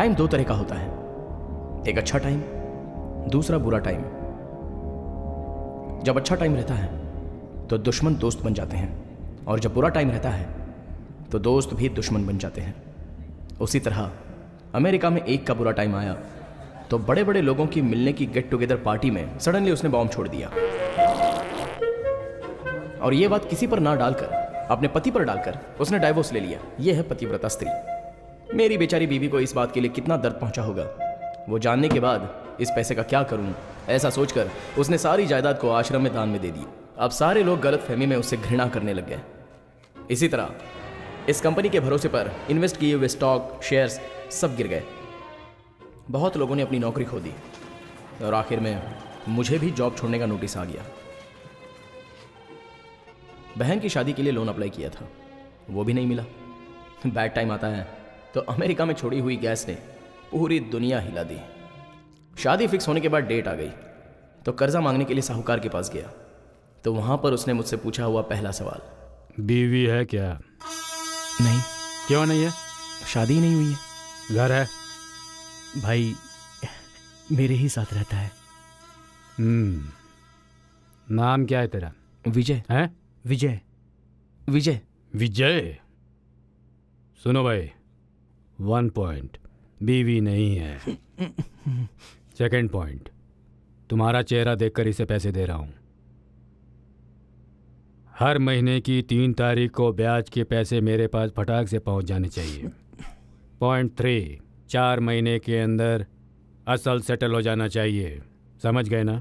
Time दो तरह का होता है, एक अच्छा टाइम, दूसरा बुरा टाइम। जब अच्छा टाइम रहता है तो दुश्मन दोस्त बन जाते हैं, और जब बुरा टाइम रहता है तो दोस्त भी दुश्मन बन जाते हैं। उसी तरह अमेरिका में एक का बुरा टाइम आया तो बड़े बड़े लोगों की मिलने की गेट टुगेदर पार्टी में सडनली उसने बॉम्ब छोड़ दिया, और यह बात किसी पर ना डालकर, अपने पति पर डालकर उसने डाइवोर्स ले लिया। यह है पतिव्रता स्त्री। मेरी बेचारी बीवी को इस बात के लिए कितना दर्द पहुंचा होगा, वो जानने के बाद इस पैसे का क्या करूं, ऐसा सोचकर उसने सारी जायदाद को आश्रम में दान में दे दी। अब सारे लोग गलतफहमी में उससे घृणा करने लग गए। इसी तरह इस कंपनी के भरोसे पर इन्वेस्ट किए हुए स्टॉक, शेयर्स सब गिर गए। बहुत लोगों ने अपनी नौकरी खो दी, और आखिर में मुझे भी जॉब छोड़ने का नोटिस आ गया। बहन की शादी के लिए लोन अप्लाई किया था, वो भी नहीं मिला। बैड टाइम आता है तो अमेरिका में छोड़ी हुई गैस ने पूरी दुनिया हिला दी। शादी फिक्स होने के बाद डेट आ गई तो कर्जा मांगने के लिए साहूकार के पास गया, तो वहां पर उसने मुझसे पूछा हुआ पहला सवाल, बीवी है क्या? नहीं। क्यों नहीं है? शादी नहीं हुई है। घर है? भाई मेरे ही साथ रहता है। नाम क्या है तेरा? विजय है। विजय। विजय। विजय। सुनो भाई, 1 पॉइंट, बीवी नहीं है। सेकंड पॉइंट, तुम्हारा चेहरा देखकर इसे पैसे दे रहा हूं। हर महीने की 3 तारीख को ब्याज के पैसे मेरे पास फटाक से पहुंच जाने चाहिए। पॉइंट 3, 4 महीने के अंदर असल सेटल हो जाना चाहिए। समझ गए ना?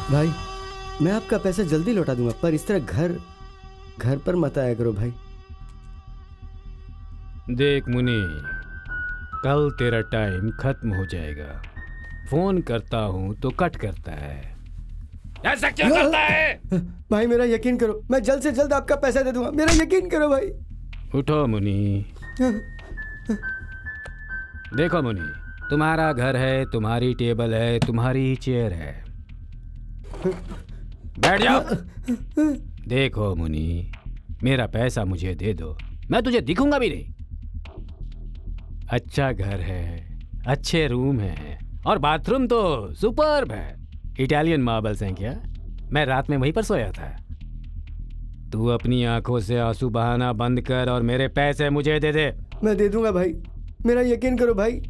भाई मैं आपका पैसा जल्दी लौटा दूंगा, पर इस तरह घर पर मत आया करो भाई। देख मुनि, कल तेरा टाइम खत्म हो जाएगा। फोन करता हूं तो कट करता है, ऐसा क्या करता है? भाई मेरा यकीन करो, मैं जल्द से जल्द आपका पैसा दे दूंगा, मेरा यकीन करो भाई। उठो मुनि। देखो मुनि, तुम्हारा घर है, तुम्हारी टेबल है, तुम्हारी चेयर है, बैठ जाओ। देखो मुनि, मेरा पैसा मुझे दे दो, मैं तुझे दिखूंगा भी नहीं। अच्छा घर है, अच्छे रूम है, और बाथरूम तो सुपर्ब है। इटालियन मार्बल्स हैं क्या? मैं रात में वहीं पर सोया था। तू अपनी आंखों से आंसू बहाना बंद कर और मेरे पैसे मुझे दे दे। मैं दे दूंगा भाई, मेरा यकीन करो भाई।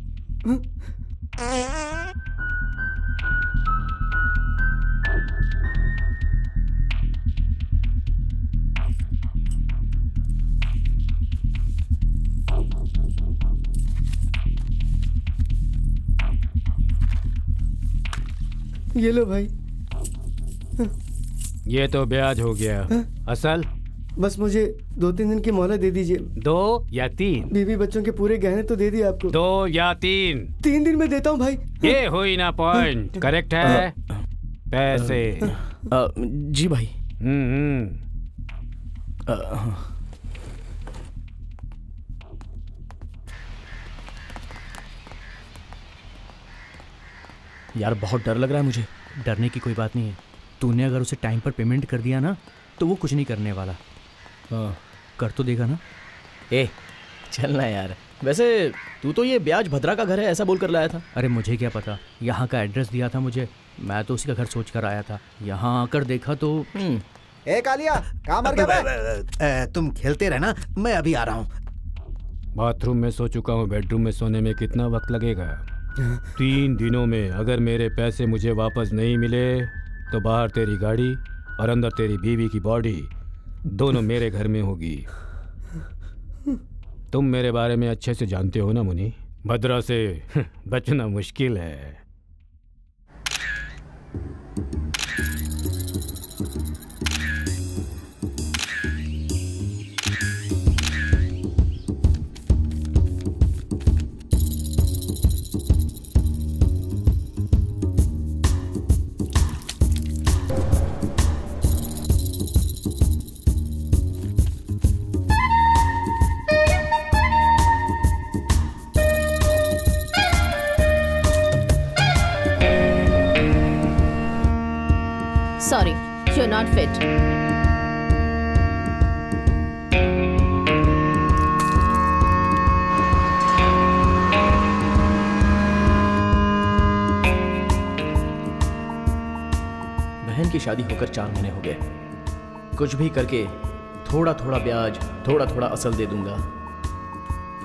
ये लो भाई। ये तो ब्याज हो गया। असल? बस मुझे 2-3 दिन की मोहलत दे दीजिए। 2 या 3? बीवी बच्चों के पूरे गहने तो दे दिए आपको। 2 या 3? 3 दिन में देता हूँ भाई। ये हुई ना पॉइंट। करेक्ट है? पैसे। जी भाई। यार बहुत डर लग रहा है मुझे। डरने की कोई बात नहीं है, तूने अगर उसे टाइम पर पेमेंट कर दिया ना तो वो कुछ नहीं करने वाला। कर तो देगा ना? ए चलना यार। वैसे तू तो ये ब्याज भद्रा का घर है ऐसा बोलकर लाया था। अरे मुझे क्या पता, यहाँ का एड्रेस दिया था मुझे, मैं तो उसी का घर सोच कर आया था। यहाँ आकर देखा तो ए कालिया, कहाँ मर गया बे? तुम खेलते रहना, मैं अभी आ रहा हूँ। बाथरूम में सो चुका हूँ, बेडरूम में सोने में कितना वक्त लगेगा? 3 दिनों में अगर मेरे पैसे मुझे वापस नहीं मिले तो बाहर तेरी गाड़ी और अंदर तेरी बीवी की बॉडी दोनों मेरे घर में होगी। तुम मेरे बारे में अच्छे से जानते हो ना मुनि, भद्रा से बचना मुश्किल है। Sorry, you're not fit. बहन की शादी होकर 4 महीने हो गए। कुछ भी करके थोड़ा थोड़ा ब्याज, थोड़ा थोड़ा असल दे दूंगा,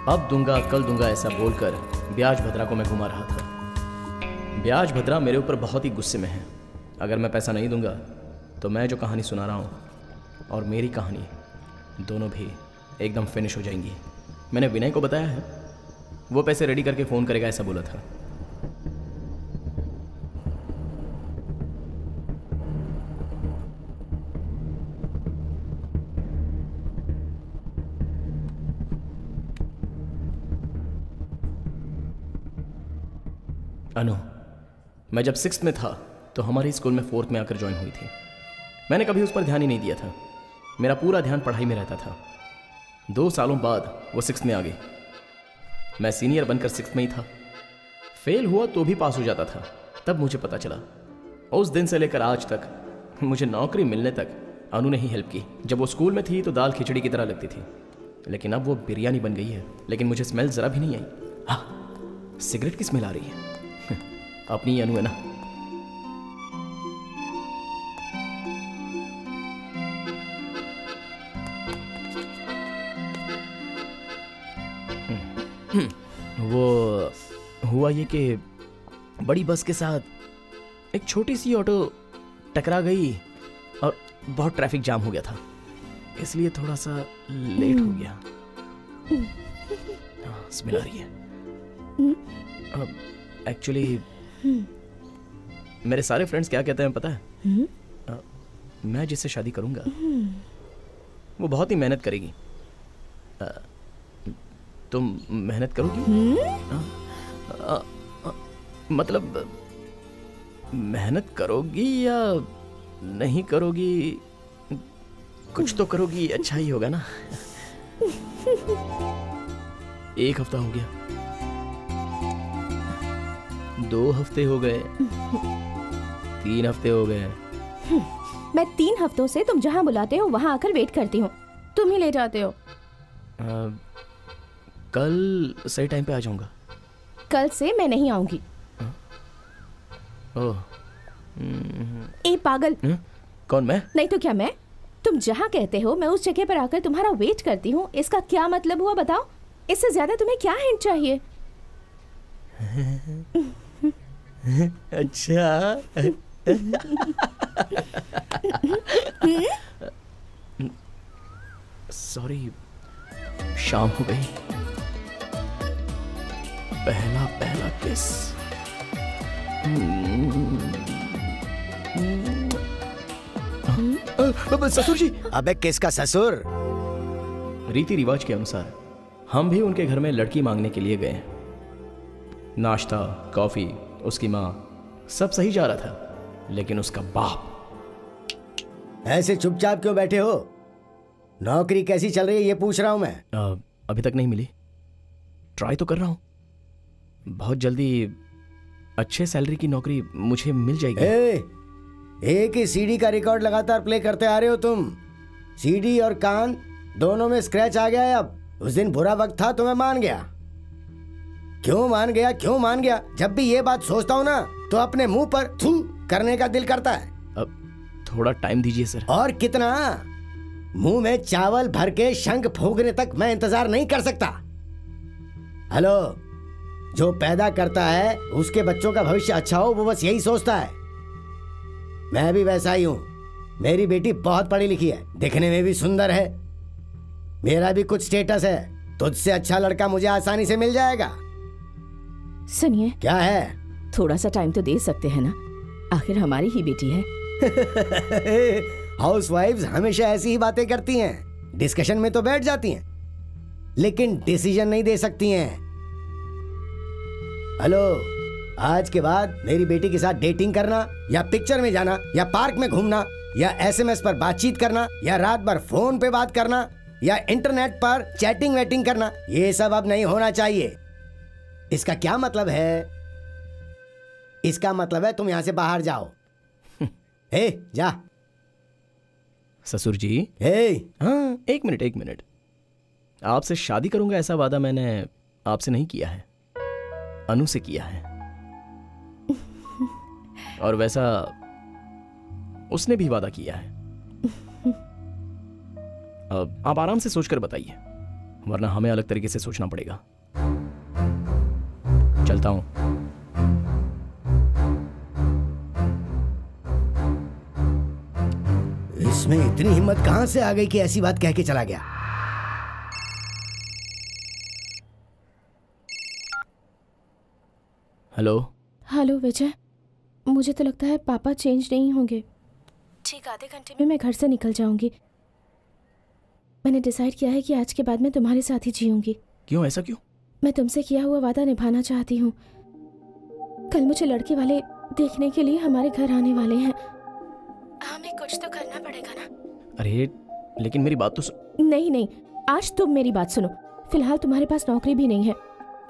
अब दूंगा कल दूंगा ऐसा बोलकर ब्याज भद्रा को मैं घुमा रहा था। ब्याज भद्रा मेरे ऊपर बहुत ही गुस्से में है। अगर मैं पैसा नहीं दूंगा तो मैं जो कहानी सुना रहा हूँ और मेरी कहानी दोनों भी एकदम फिनिश हो जाएंगी। मैंने विनय को बताया है, वो पैसे रेडी करके फ़ोन करेगा ऐसा बोला था। अनु, मैं जब 6th में था तो हमारे स्कूल में 4th में आकर ज्वाइन हुई थी। मैंने कभी उस पर ध्यान ही नहीं दिया था। मेरा पूरा ध्यान पढ़ाई में रहता था। 2 सालों बाद वो 6th में आ गई। मैं सीनियर बनकर 6th में ही था। फेल हुआ तो भी पास हो जाता था। तब मुझे पता चला, उस दिन से लेकर आज तक मुझे नौकरी मिलने तक अनु ने ही हेल्प की। जब वो स्कूल में थी तो दाल खिचड़ी की तरह लगती थी, लेकिन अब वो बिरयानी बन गई है। लेकिन मुझे स्मेल ज़रा भी नहीं आई। हाँ, सिगरेट की स्मेल आ रही है। अपनी ही अनु है ना। वो हुआ ये कि बड़ी बस के साथ एक छोटी सी ऑटो टकरा गई और बहुत ट्रैफिक जाम हो गया था, इसलिए थोड़ा सा लेट हो गया। स्मेल आ रही है। एक्चुअली मेरे सारे फ्रेंड्स क्या कहते हैं पता है? मैं जिससे शादी करूंगा वो बहुत ही मेहनत करेगी। तुम मेहनत करोगी? मतलब मेहनत करोगी या नहीं करोगी? कुछ तो करोगी, अच्छा ही होगा ना। 1 हफ्ता हो गया, 2 हफ्ते हो गए, 3 हफ्ते हो गए। मैं 3 हफ्तों से तुम जहाँ बुलाते हो वहाँ आकर वेट करती हूँ, तुम ही ले जाते हो। कल सही टाइम पे आ जाऊंगा। कल से मैं नहीं आऊंगी। ओह, ए पागल। कौन, मैं? नहीं तो क्या मैं? तुम जहाँ कहते हो मैं उस जगह पर आकर तुम्हारा वेट करती हूँ, इसका क्या मतलब हुआ बताओ? इससे ज्यादा तुम्हें क्या हिंट चाहिए? अच्छा। सॉरी, शाम हो गई। पहला किस। ससुर जी। अबे किसका ससुर? रीति रिवाज के अनुसार हम भी उनके घर में लड़की मांगने के लिए गए। नाश्ता, कॉफी, उसकी माँ, सब सही जा रहा था, लेकिन उसका बाप। ऐसे चुपचाप क्यों बैठे हो? नौकरी कैसी चल रही है ये पूछ रहा हूं मैं। अभी तक नहीं मिली, ट्राई तो कर रहा हूं। बहुत जल्दी अच्छे सैलरी की नौकरी मुझे मिल जाएगी। एक ही सीडी का रिकॉर्ड लगातार प्ले करते आ रहे हो तुम। सीडी और कान दोनों में स्क्रैच आ गया है अब। उस दिन बुरा वक्त था तो मैं मान गया। क्यों मान गया? जब भी ये बात सोचता हूँ ना तो अपने मुंह पर थू करने का दिल करता है। अब थोड़ा टाइम दीजिए सर। और कितना? मुंह में चावल भर के शंख फूंकने तक मैं इंतजार नहीं कर सकता। हेलो, जो पैदा करता है उसके बच्चों का भविष्य अच्छा हो, वो बस यही सोचता है। मैं भी वैसा ही हूं। मेरी बेटी बहुत पढ़ी लिखी है, दिखने में भी सुंदर है, मेरा भी कुछ स्टेटस है। तुझसे अच्छा लड़का मुझे आसानी से मिल जाएगा। सुनिए, क्या है? थोड़ा सा टाइम तो दे सकते हैं ना, आखिर हमारी ही बेटी है। हाउसवाइफ्स हमेशा ऐसी ही बातें करती हैं, डिस्कशन में तो बैठ जाती हैं, लेकिन डिसीजन नहीं दे सकती हैं। हेलो, आज के बाद मेरी बेटी के साथ डेटिंग करना, या पिक्चर में जाना, या पार्क में घूमना, या एसएमएस पर बातचीत करना, या रात भर फोन पे बात करना, या इंटरनेट पर चैटिंग वेटिंग करना, ये सब अब नहीं होना चाहिए। इसका क्या मतलब है? इसका मतलब है तुम यहां से बाहर जाओ। हे, जा। ससुर जी। हे, हाँ, एक मिनट। आपसे शादी करूंगा ऐसा वादा मैंने आपसे नहीं किया है, अनु से किया है। और वैसा उसने भी वादा किया है। अब आप आराम से सोचकर बताइए, वरना हमें अलग तरीके से सोचना पड़ेगा। चलता हूं। इसमें इतनी हिम्मत कहां से आ गई कि ऐसी बात कह के चला गया? हेलो विजय, मुझे तो लगता है पापा चेंज नहीं होंगे। ठीक आधे घंटे में मैं घर से निकल जाऊंगी। मैंने डिसाइड किया है कि आज के बाद मैं तुम्हारे साथ ही जीऊंगी। क्यों? ऐसा क्यों? मैं तुमसे किया हुआ वादा निभाना चाहती हूँ। कल मुझे लड़के वाले देखने के लिए हमारे घर आने वाले हैं। हमें कुछ तो करना पड़ेगा ना। अरे लेकिन मेरी बात तो नहीं, आज तुम मेरी बात सुनो। फिलहाल तुम्हारे पास नौकरी भी नहीं है।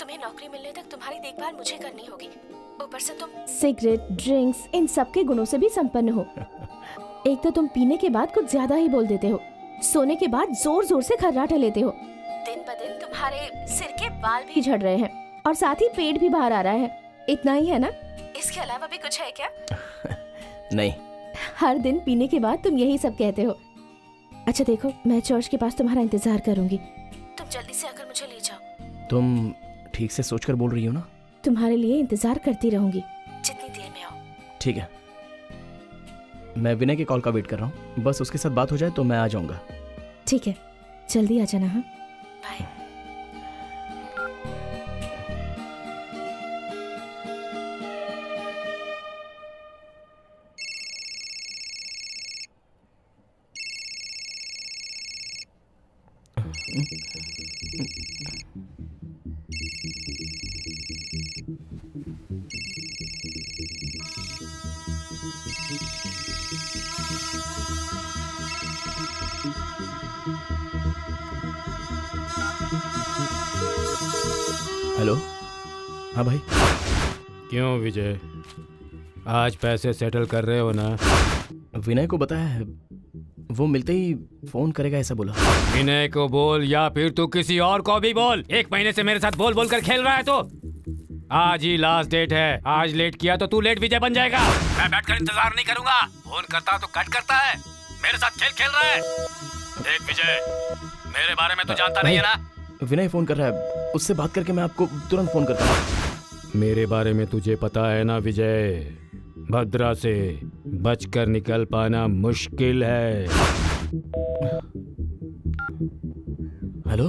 तुम्हें नौकरी मिलने तक तुम्हारी देखभाल मुझे करनी होगी। ऊपर से तुम सिगरेट, ड्रिंक्स, इन सब के गुणों से भी संपन्न हो। एक तो तुम पीने के बाद कुछ ज्यादा ही बोल देते हो, सोने के बाद जोर जोर से खर्राटे लेते हो, दिन ब दिन तुम्हारे सिर के बाल भी झड़ रहे हैं और साथ ही पेट भी बाहर आ रहा है। इतना ही है ना? इसके अलावा भी कुछ है क्या? नहीं। हर दिन पीने के बाद तुम यही सब कहते हो। अच्छा देखो, मैं चर्च के पास तुम्हारा इंतजार करूंगी। तुम जल्दी से आकर मुझे ले जाओ। तुम ठीक से सोचकर बोल रही हो ना? तुम्हारे लिए इंतजार करती रहूंगी जितनी देर में आओ। ठीक है, मैं विनय के कॉल का वेट कर रहा हूँ। बस उसके साथ बात हो जाए तो मैं आ जाऊंगा। ठीक है, जल्दी आ जाना। हाँ, बाय। हेलो। हाँ भाई। क्यों विजय, आज पैसे सेटल कर रहे हो ना? विनय को बताया है, वो मिलते ही फोन करेगा ऐसा बोला। विनय को बोल या फिर तू किसी और को भी बोल। 1 महीने से मेरे साथ बोल बोल कर खेल रहा है तो। आज ही लास्ट डेट है, आज लेट किया तो तू लेट विजय बन जाएगा। मैं बैठकर इंतजार नहीं करूंगा। फोन करता तो कट करता है, मेरे साथ खेल खेल रहा है। देख विजय, मेरे बारे में तो जानता नहीं है ना? विनय फोन कर रहा है, उससे बात करके मैं आपको तुरंत फोन करता हूँ। मेरे बारे में तुझे पता है ना विजय, भद्रा से बचकर निकल पाना मुश्किल है। हेलो,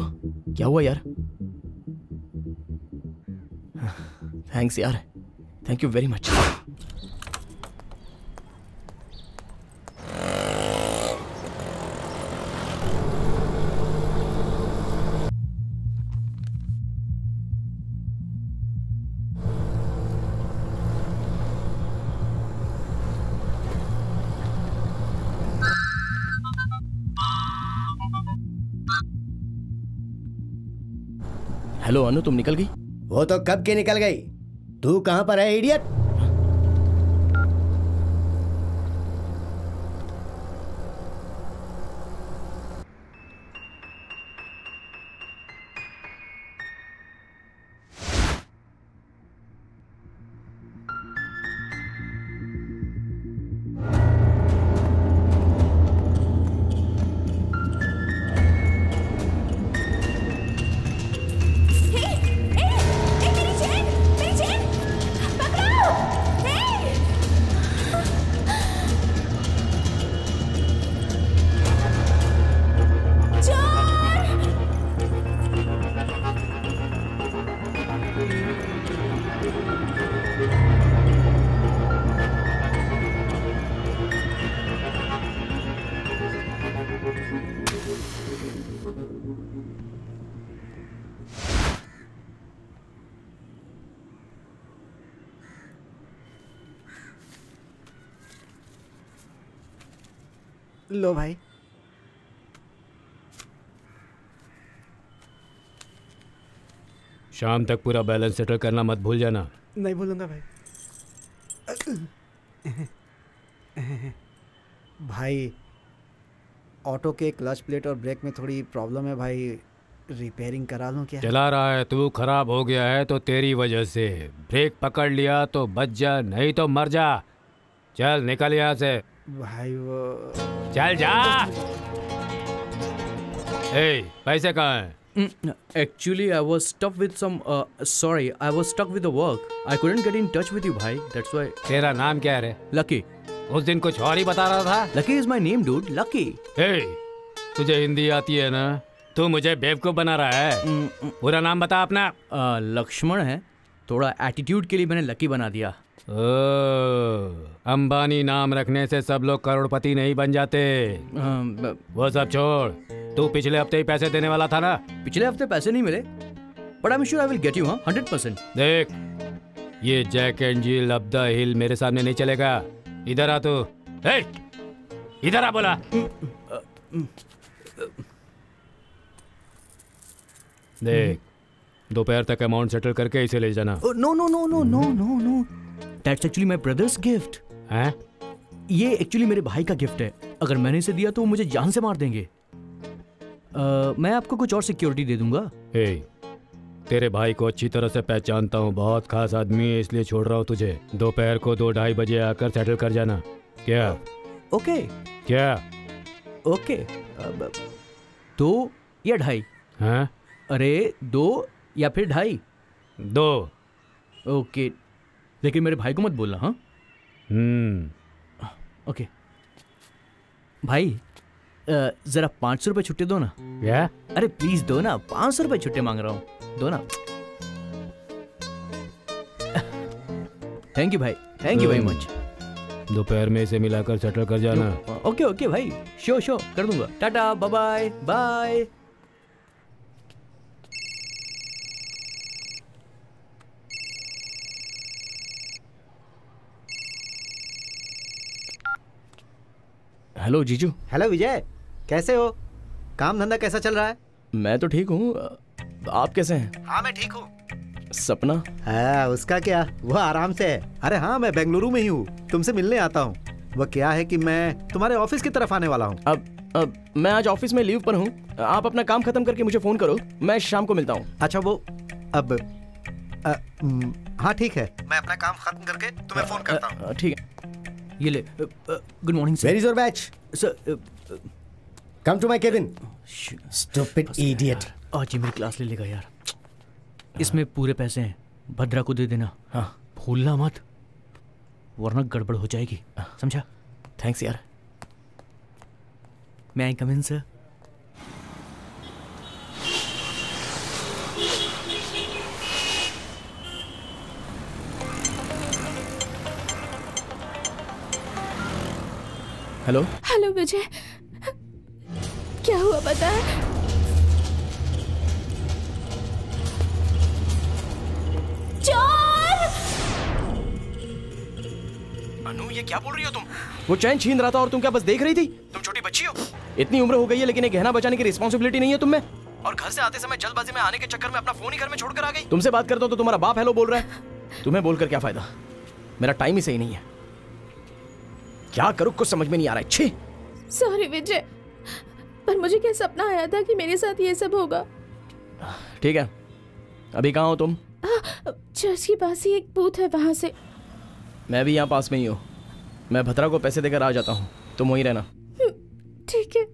क्या हुआ यार? थैंक्स यार, thank you very much. Hello Anu, तुम निकल गई? वो तो कब की निकल गई। तू कहां पर है इडियट? लो भाई। शाम तक पूरा बैलेंस सेटल करना मत भूल जाना। नहीं भूलूंगा भाई। भाई ऑटो के क्लच प्लेट और ब्रेक में थोड़ी प्रॉब्लम है भाई, रिपेयरिंग करा लूं क्या? चला रहा है तू, खराब हो गया है तो तेरी वजह से। ब्रेक पकड़ लिया तो बच जा, नहीं तो मर जा। चल निकल यहाँ से भाई। वो चल जा। ए, पैसे कहाँ हैं? Actually, I was stuck with some. Sorry, I was stuck with the work. I couldn't get in touch with you, bhai. That's why. तेरा नाम क्या है रे? Lucky. उस दिन कुछ और ही बता रहा था। Lucky is my name, dude. Lucky. ए, तुझे हिंदी आती है ना? तू मुझे बेवकूफ बना रहा है। पूरा नाम बता अपना। लक्ष्मण है। थोड़ा एटीट्यूड के लिए मैंने लकी बना दिया। अंबानी नाम रखने से सब लोग करोड़पति नहीं बन जाते। वो सब छोड़, तू पिछले हफ्ते ही पैसे देने वाला था ना? पिछले हफ्ते पैसे नहीं मिले, but I am sure I will get you. 100%। देख, ये Jack and Jill up the hill मेरे सामने नहीं चलेगा। इधर आ तू। इधर आ बोला। देख, दोपहर तक अमाउंट सेटल करके इसे ले जाना। No no no no no no no, that's actually my brother's gift. हैं? ये एक्चुअली मेरे भाई का गिफ्ट है। अगर मैंने इसे दिया तो वो मुझे जान से मार देंगे। मैं आपको कुछ और सिक्योरिटी दे दूंगा। तेरे भाई को अच्छी तरह से पहचानता हूँ, बहुत खास आदमी है, इसलिए छोड़ रहा हूँ तुझे। दोपहर को 2-2:30 बजे आकर सेटल कर जाना। क्या? ओके। क्या? ओके। 2 या 2:30? हाँ? अरे 2 या फिर 2:30? 2। ओके, लेकिन मेरे भाई को मत बोलना। हाँ? ओके भाई, जरा 500 रुपये छुट्टे दो ना। क्या? अरे प्लीज दो ना, 500 रुपये छुट्टे मांग रहा हूँ, दो ना। थैंक यू भाई, थैंक यू वेरी मच। दोपहर में इसे मिलाकर सेटल कर जाना। ओके ओके भाई, शो कर दूंगा। Tata, bye bye bye. Hello जीजू। हेलो विजय, कैसे हो? काम धंधा कैसा चल रहा है? मैं तो ठीक हूँ, आप कैसे हैं? हाँ मैं ठीक हूँ। सपना? हाँ, उसका क्या, वो आराम से है। अरे हाँ, मैं बेंगलुरु में ही हूँ, तुमसे मिलने आता हूँ। वो क्या है कि मैं तुम्हारे ऑफिस की तरफ आने वाला हूँ। अब मैं आज ऑफिस में लीव पर हूँ। आप अपना काम खत्म करके मुझे फोन करो, मैं शाम को मिलता हूँ। अच्छा वो अब हाँ ठीक है, मैं अपना काम खत्म करके तुम्हें फोन करता हूँ। ठीक है, ये ले। Good morning sir. Where is your batch? Sir come to my cabin. Stupid idiot. आज ही मेरी क्लास ले लेगा यार। इसमें पूरे पैसे हैं, भद्रा को दे देना। हाँ, भूलना मत, वरना गड़बड़ हो जाएगी, समझा? थैंक्स यार। मैं आई कम इन सर? हेलो। हेलो विजय, क्या हुआ पता है? चोर! अनु, ये क्या बोल रही हो तुम? वो चैन छीन रहा था और तुम क्या बस देख रही थी? तुम छोटी बच्ची हो, इतनी उम्र हो गई है लेकिन एक गहना बचाने की रिस्पॉन्सिबिलिटी नहीं है तुम में। और घर से आते समय जल्दबाजी में आने के चक्कर में अपना फोन ही घर में छोड़कर आ गई। तुमसे बात करता हूं तो तुम्हारा बाप हेलो बोल रहा है। तुम्हें बोलकर क्या फायदा, मेरा टाइम ही सही नहीं है। क्या करूं कुछ समझ में नहीं आ रहा है। छी। सॉरी विजय, पर मुझे क्या सपना आया था कि मेरे साथ ये सब होगा। ठीक है, अभी कहाँ हो तुम? चर्च के पास ही एक बूथ है, वहां से। मैं भी यहाँ पास में ही हूँ। मैं भद्रा को पैसे देकर आ जाता हूँ, तुम वहीं रहना। ठीक है।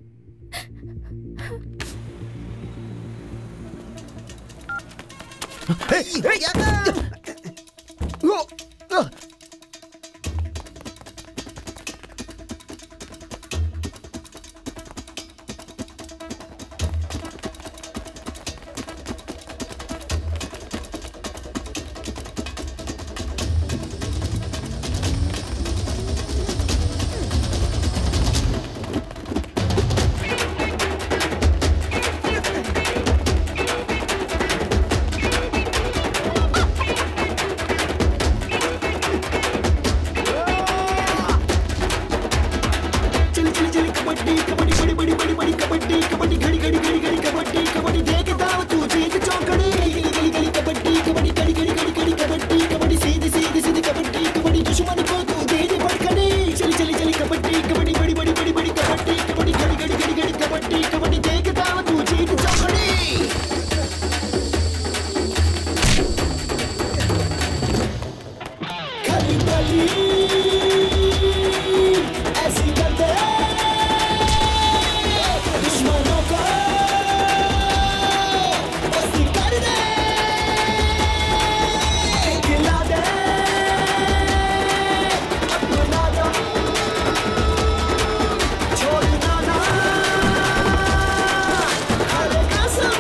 ऐसी करते दुश्मनों को बस्ती कर दे, खिला दे अपना दम, छोड़ना ना हर कसम।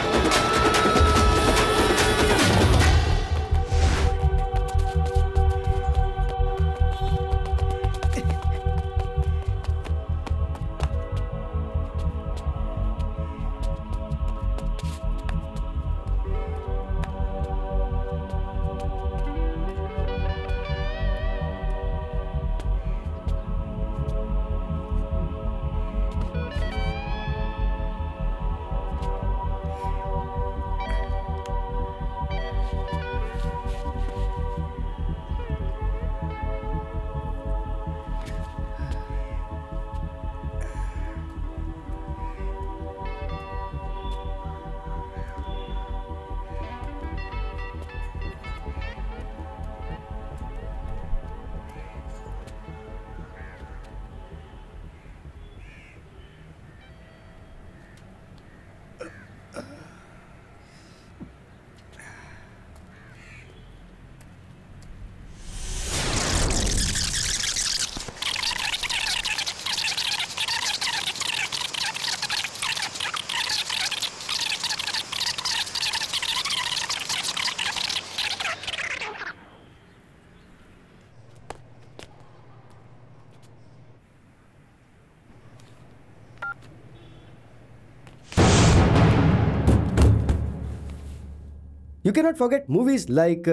You cannot forget movies like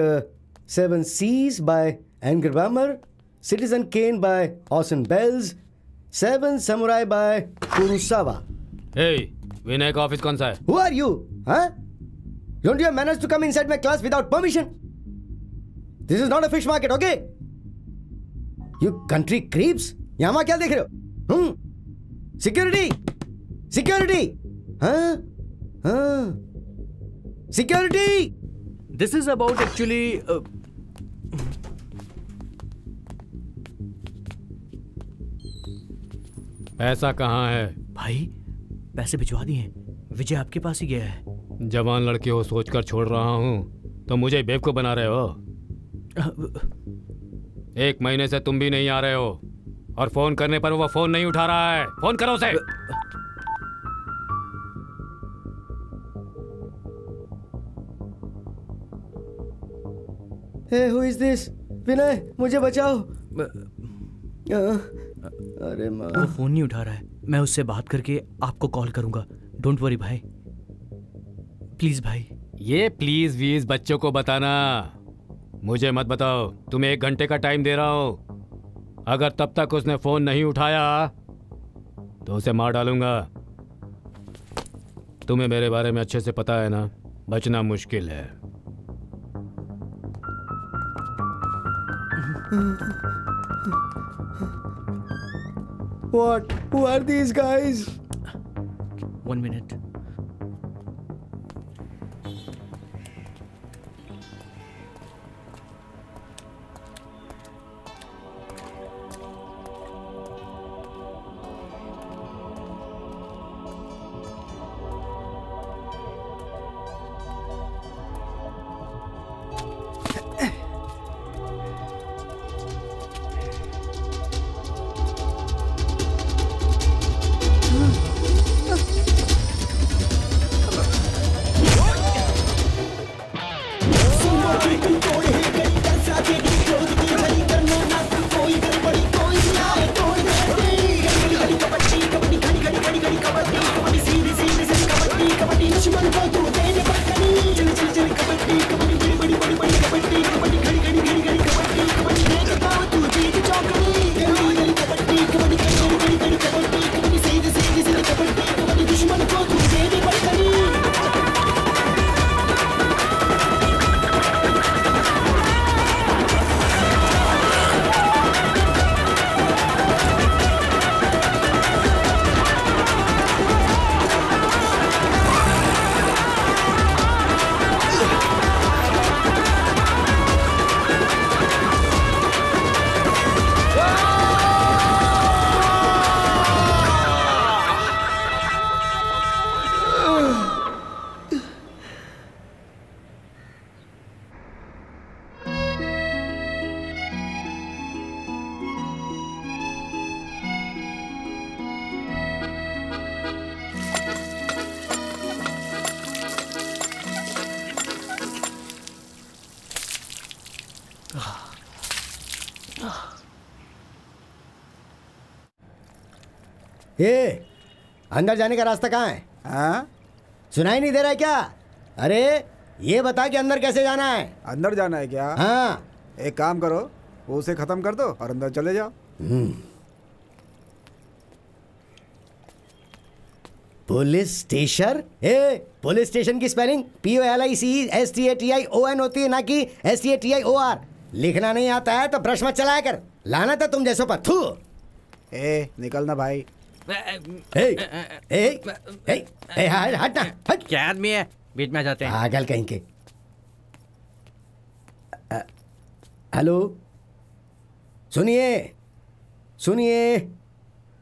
Seven Seas by Edgar Wimmer, Citizen Kane by Orson Welles, Seven Samurai by Kurosawa. Hey, विनय का ऑफिस कौन सा है? Who are you? Huh? Don't you have manners to come inside my class without permission? This is not a fish market, okay? You country creeps. यहाँ क्या देख रहे हो? Security! Security! हाँ? हाँ? Security! This is about actually. पैसा कहाँ है? भाई पैसे भिजवा दिए हैं, विजय आपके पास ही गया है। जवान लड़के हो सोचकर छोड़ रहा हूँ तो मुझे बेवकूफ बना रहे हो। 1 महीने से तुम भी नहीं आ रहे हो और फोन करने पर वो फोन नहीं उठा रहा है। फोन करो उसे। Hey, who is this? विनय, मुझे बचाओ। अरे माँ, वो फोन नहीं उठा रहा है। मैं उससे बात करके आपको कॉल करूंगा। डोंट वरी भाई, प्लीज भाई। ये प्लीज वीज बच्चों को बताना, मुझे मत बताओ। तुम्हें 1 घंटे का टाइम दे रहा हूं। अगर तब तक उसने फोन नहीं उठाया तो उसे मार डालूंगा। तुम्हें मेरे बारे में अच्छे से पता है ना, बचना मुश्किल है। What? Who are these guys? 1 minute. ये अंदर जाने का रास्ता कहाँ है? हाँ? सुनाई नहीं दे रहा है क्या? अरे ये बता कि अंदर कैसे जाना है? अंदर जाना है क्या? हाँ। एक काम करो, वो उसे खत्म कर दो और अंदर चले जाओ। Police station? पुलिस स्टेशन की स्पेलिंग POLICESTATION होती है, ना कि STATIOR। लिखना नहीं आता है तो ब्रश मत चलाया कर। लानत है तुम जैसों पर। थू। निकलना भाई। हटना, हट। क्या आदमी है, बीच में आ जाते हैं। पागल कहीं के। हेलो, सुनिए सुनिए।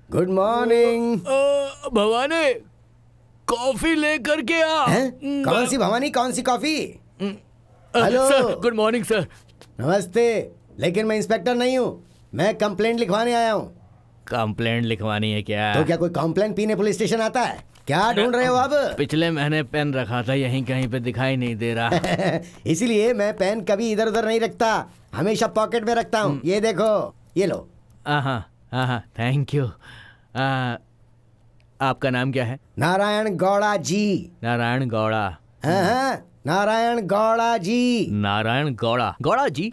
Good morning. भवानी, कॉफी लेकर के आ। कौन सी भवानी, कौन सी coffee? Hello sir, good morning sir. नमस्ते, लेकिन मैं इंस्पेक्टर नहीं हूँ, मैं कंप्लेंट लिखवाने आया हूँ। कंप्लेंट लिखवानी है क्या? तो क्या कोई कंप्लेंट पीने पुलिस स्टेशन आता है? क्या ढूंढ रहे हो अब? पिछले महीने पेन रखा था, यहीं कहीं पे दिखाई नहीं दे रहा। इसीलिए मैं पेन कभी इधर उधर नहीं रखता, हमेशा पॉकेट में रखता हूँ। ये देखो, ये लो। हाँ, थैंक यू। आपका नाम क्या है? नारायण गौड़ा जी। नारायण गौड़ा? हाँ, नारायण गौड़ा जी। नारायण गौड़ा? गौड़ा जी?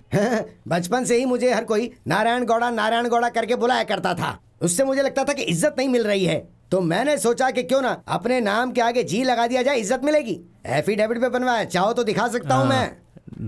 बचपन से ही मुझे हर कोई नारायण गौड़ा करके बुलाया करता था। उससे मुझे लगता था कि इज्जत नहीं मिल रही है, तो मैंने सोचा कि क्यों ना अपने नाम के आगे जी लगा दिया जाए, इज्जत मिलेगी। एफिडेविट पे बनवाया, चाहो तो दिखा सकता हूँ मैं।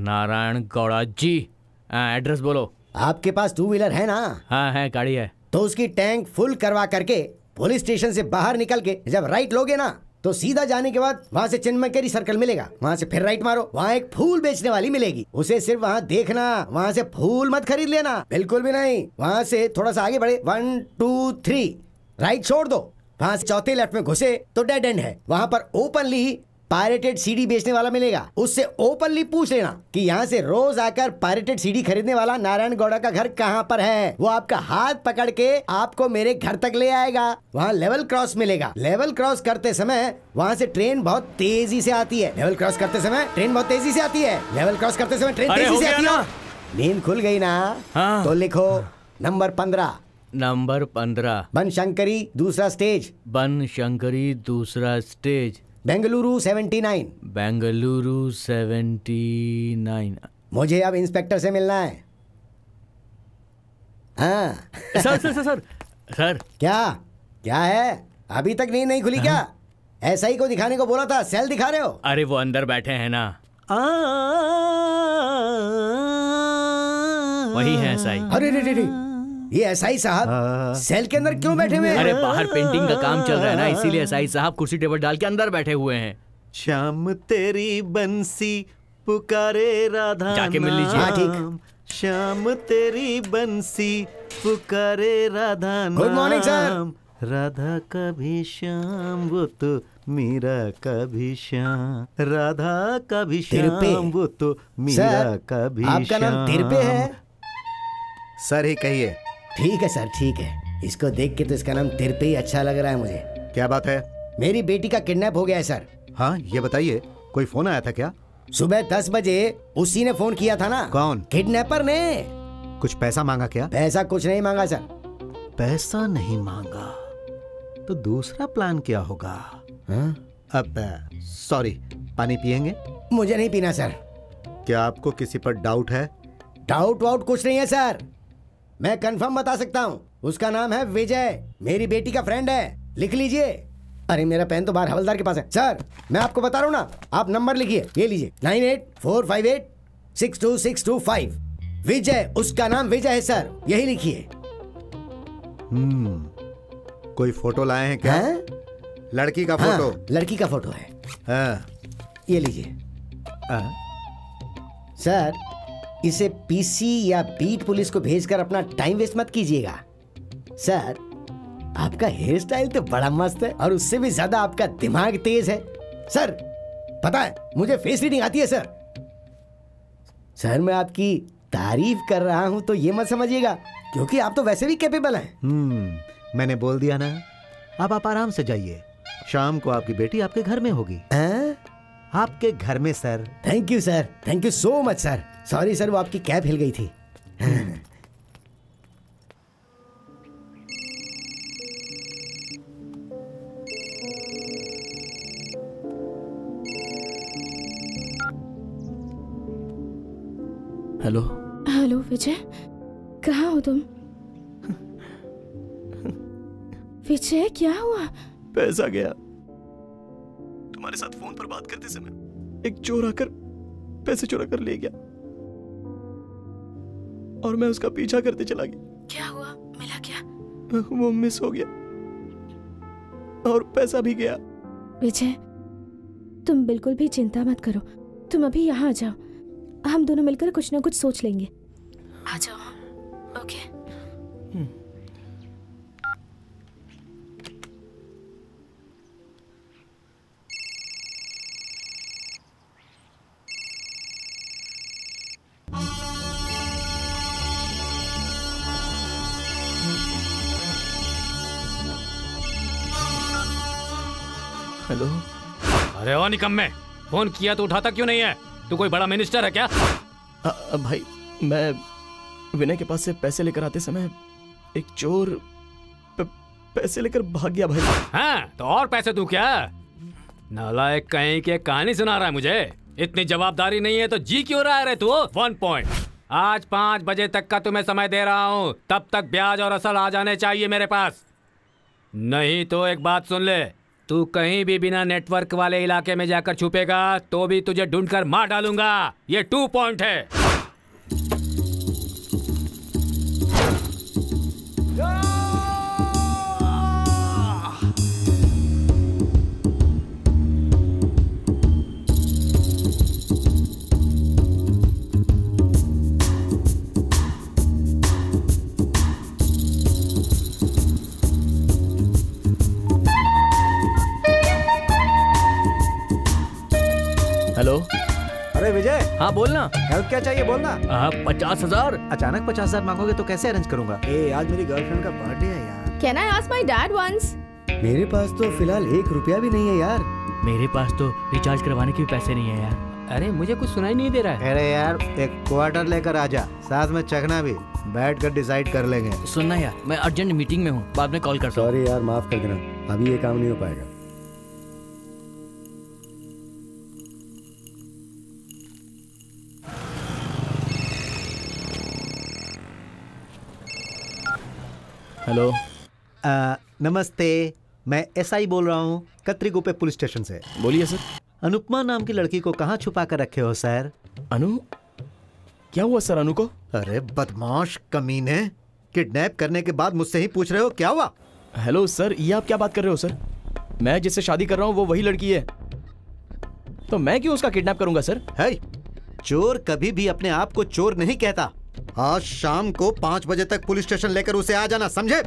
नारायण गौड़ा जी, एड्रेस बोलो। आपके पास 2 व्हीलर है ना? हाँ है, गाड़ी है। तो उसकी टैंक फुल करवा करके पुलिस स्टेशन से बाहर निकल के जब राइट लोगे ना, तो सीधा जाने के बाद वहाँ से चिन्मयकरी सर्कल मिलेगा, वहाँ से फिर राइट मारो, वहाँ एक फूल बेचने वाली मिलेगी। उसे सिर्फ वहाँ देखना, वहाँ से फूल मत खरीद लेना, बिल्कुल भी नहीं। वहाँ से थोड़ा सा आगे बढ़े, 1 2 3 राइट छोड़ दो, वहाँ से चौथे लेफ्ट में घुसे तो डेड एंड है। वहाँ पर ओपनली पायरेटेड सीडी बेचने वाला मिलेगा, उससे ओपनली पूछ लेना कि यहाँ से रोज आकर पायरेटेड सीडी खरीदने वाला नारायण गौड़ा का घर कहाँ पर है। वो आपका हाथ पकड़ के आपको मेरे घर तक ले आएगा। वहाँ लेवल क्रॉस मिलेगा, लेवल क्रॉस करते समय वहाँ से ट्रेन बहुत तेजी से आती है। लेवल क्रॉस करते समय ट्रेन बहुत तेजी से आती है। लेवल क्रॉस करते समय ट्रेन तेजी से आती है। नींद खुल गई ना? हाँ। तो लिखो नंबर 15। नंबर 15, बनशंकरी दूसरा स्टेज। बनशंकरी दूसरा स्टेज। बेंगलुरु 79। बेंगलुरु 79। मुझे अब इंस्पेक्टर से मिलना है। हाँ। Sir sir sir sir sir. क्या है? अभी तक नींद नहीं खुली क्या? SI को दिखाने को बोला था, सेल दिखा रहे हो? अरे वो अंदर बैठे हैं ना, वही है SI। अरे रे, ये SI साहब सेल के अंदर क्यों बैठे हुए हैं? अरे बाहर पेंटिंग का काम चल रहा है ना, इसीलिए SI साहब कुर्सी टेबल डाल के अंदर बैठे हुए हैं। शाम तेरी बंसी पुकारे राधा, जाके मिल लीजिए। हाँ ठीक। शाम तेरी बंसी पुकारे Radha. Good morning sir. Radha का भी श्याम वो तो मीरा का भी श्याम, राधा का भी श्याम वो तो मीरा का भी श्याम। आपका नाम तिरपे है? सर ही कहिए। ठीक है सर, ठीक है। इसको देख के तो इसका नाम तिरपे ही अच्छा लग रहा है मुझे। क्या बात है? मेरी बेटी का किडनैप हो गया है सर। हाँ ये बताइए, कोई फोन आया था क्या? सुबह 10 बजे उसी ने फोन किया था ना। कौन? किडनैपर ने। कुछ पैसा मांगा क्या? पैसा कुछ नहीं मांगा सर। पैसा नहीं मांगा तो दूसरा प्लान क्या होगा? अब सॉरी, पानी पिएंगे? मुझे नहीं पीना सर। क्या आपको किसी पर डाउट है? डाउट वाउट कुछ नहीं है सर, मैं कंफर्म बता सकता हूँ। उसका नाम है विजय, मेरी बेटी का फ्रेंड है। लिख लीजिए। अरे मेरा पेन तो बाहर हवलदार के पास है। सर मैं आपको बता रहा हूँ ना, आप नंबर लिखिए, ये लीजिए 9845862625। विजय, उसका नाम विजय है सर, यही लिखिए। कोई फोटो लाए हैं क्या? लड़की का फोटो? हाँ, लड़की का फोटो है। ये लीजिए। सर इसे PC या बीट पुलिस को भेजकर अपना टाइम वेस्ट मत कीजिएगा। सर आपका हेयर स्टाइल तो बड़ा मस्त है, और उससे भी ज्यादा आपका दिमाग तेज है। सर पता है मुझे फेस रीडिंग आती है सर। सर मैं आपकी तारीफ कर रहा हूं तो ये मत समझिएगा, क्योंकि आप तो वैसे भी कैपेबल हैं। मैंने बोल दिया ना, अब आप आराम से जाइए, शाम को आपकी बेटी आपके घर में होगी। आपके घर में sir. Thank you sir, thank you so much sir. Sorry sir, वो आपकी कैब हिल गई थी। हेलो। हेलो विजय, कहाँ हो तुम? विजय क्या हुआ? पैसा गया। तुम्हारे साथ फोन पर बात करते समय एक चोर आकर पैसे चुरा कर ले गया और मैं उसका पीछा करते चला गया। क्या हुआ? मिला क्या? वो मिस हो गया और पैसा भी गया। विजय, तुम बिल्कुल भी चिंता मत करो। तुम अभी यहाँ आ जाओ, हम दोनों मिलकर कुछ ना कुछ सोच लेंगे। आ जाओ। ओके। हेलो। अरे ओ निकम्मे, फोन किया तो उठाता क्यों नहीं है? तू कोई बड़ा मिनिस्टर है क्या? भाई, मैं विनय के पास से पैसे लेकर आते समय एक चोर पैसे लेकर भाग गया भाई। हाँ, तो और पैसे दूं क्या? नालायक कहीं के कहानी सुना रहा है मुझे। इतनी जवाबदारी नहीं है तो जी क्यों रहा है रे तू? 1 पॉइंट। आज 5 बजे तक का तुम्हें समय दे रहा हूँ, तब तक ब्याज और असल आ जाने चाहिए मेरे पास। नहीं तो एक बात सुन ले, तू कहीं भी बिना नेटवर्क वाले इलाके में जाकर छुपेगा तो भी तुझे ढूंढकर मार डालूंगा। ये 2 पॉइंट है। हेलो। अरे विजय। हाँ बोलना। हेल्प क्या चाहिए बोलना। 50,000। अचानक 50,000 मांगोगे तो कैसे अरेंज करूंगा? आज मेरी गर्लफ्रेंड का बर्थडे है यार। Can I ask my dad once? मेरे पास तो फिलहाल 1 रुपया भी नहीं है यार। मेरे पास तो रिचार्ज करवाने के भी पैसे नहीं है यार। अरे मुझे कुछ सुनाई नहीं दे रहा है। अरे यार, एक क्वार्टर लेकर आजा, साथ में चखना भी, बैठ कर डिसाइड कर लेंगे। सुनना यार, मैं अर्जेंट मीटिंग में हूँ, बाद में कॉल करता हूँ। सॉरी यार, माफ कर देना, अभी ये काम नहीं हो पाएगा। हेलो। नमस्ते, मैं एसआई बोल रहा हूँ, कत्रीगुप्पे पुलिस स्टेशन से। बोलिए सर। अनुपमा नाम की लड़की को कहाँ छुपा कर रखे हो सर? अनु? क्या हुआ सर अनु को? अरे बदमाश कमीने, किडनैप करने के बाद मुझसे ही पूछ रहे हो क्या हुआ? हेलो सर, ये आप क्या बात कर रहे हो सर? मैं जिससे शादी कर रहा हूँ वो वही लड़की है, तो मैं क्यों उसका किडनैप करूंगा सर? है, चोर कभी भी अपने आप को चोर नहीं कहता। आज शाम को 5 बजे तक पुलिस स्टेशन लेकर उसे आ जाना, समझे?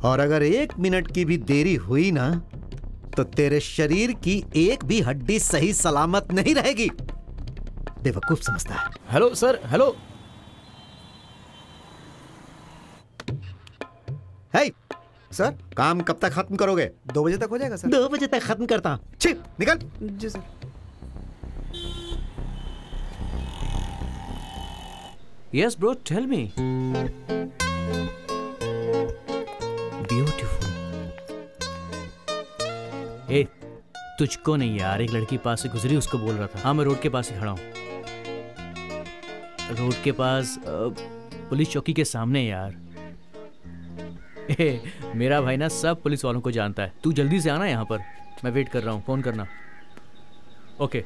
और अगर 1 मिनट की भी देरी हुई ना तो तेरे शरीर की एक भी हड्डी सही सलामत नहीं रहेगी। बेवकूफ समझता है। Hello sir. हेलो। है सर, काम कब तक खत्म करोगे? 2 बजे तक हो जाएगा सर। 2 बजे तक खत्म करता हूं। ठीक, निकल। जी sir. Yes bro, tell me. Beautiful. ए, तुझको नहीं यार, एक लड़की पास से गुजरी, उसको बोल रहा था। हाँ, मैं रोड के पास ही खड़ा हूँ, रोड के पास पुलिस चौकी के सामने यार। ए, मेरा भाई ना सब पुलिस वालों को जानता है। तू जल्दी से आना यहाँ पर, मैं वेट कर रहा हूँ, फोन करना। ओके।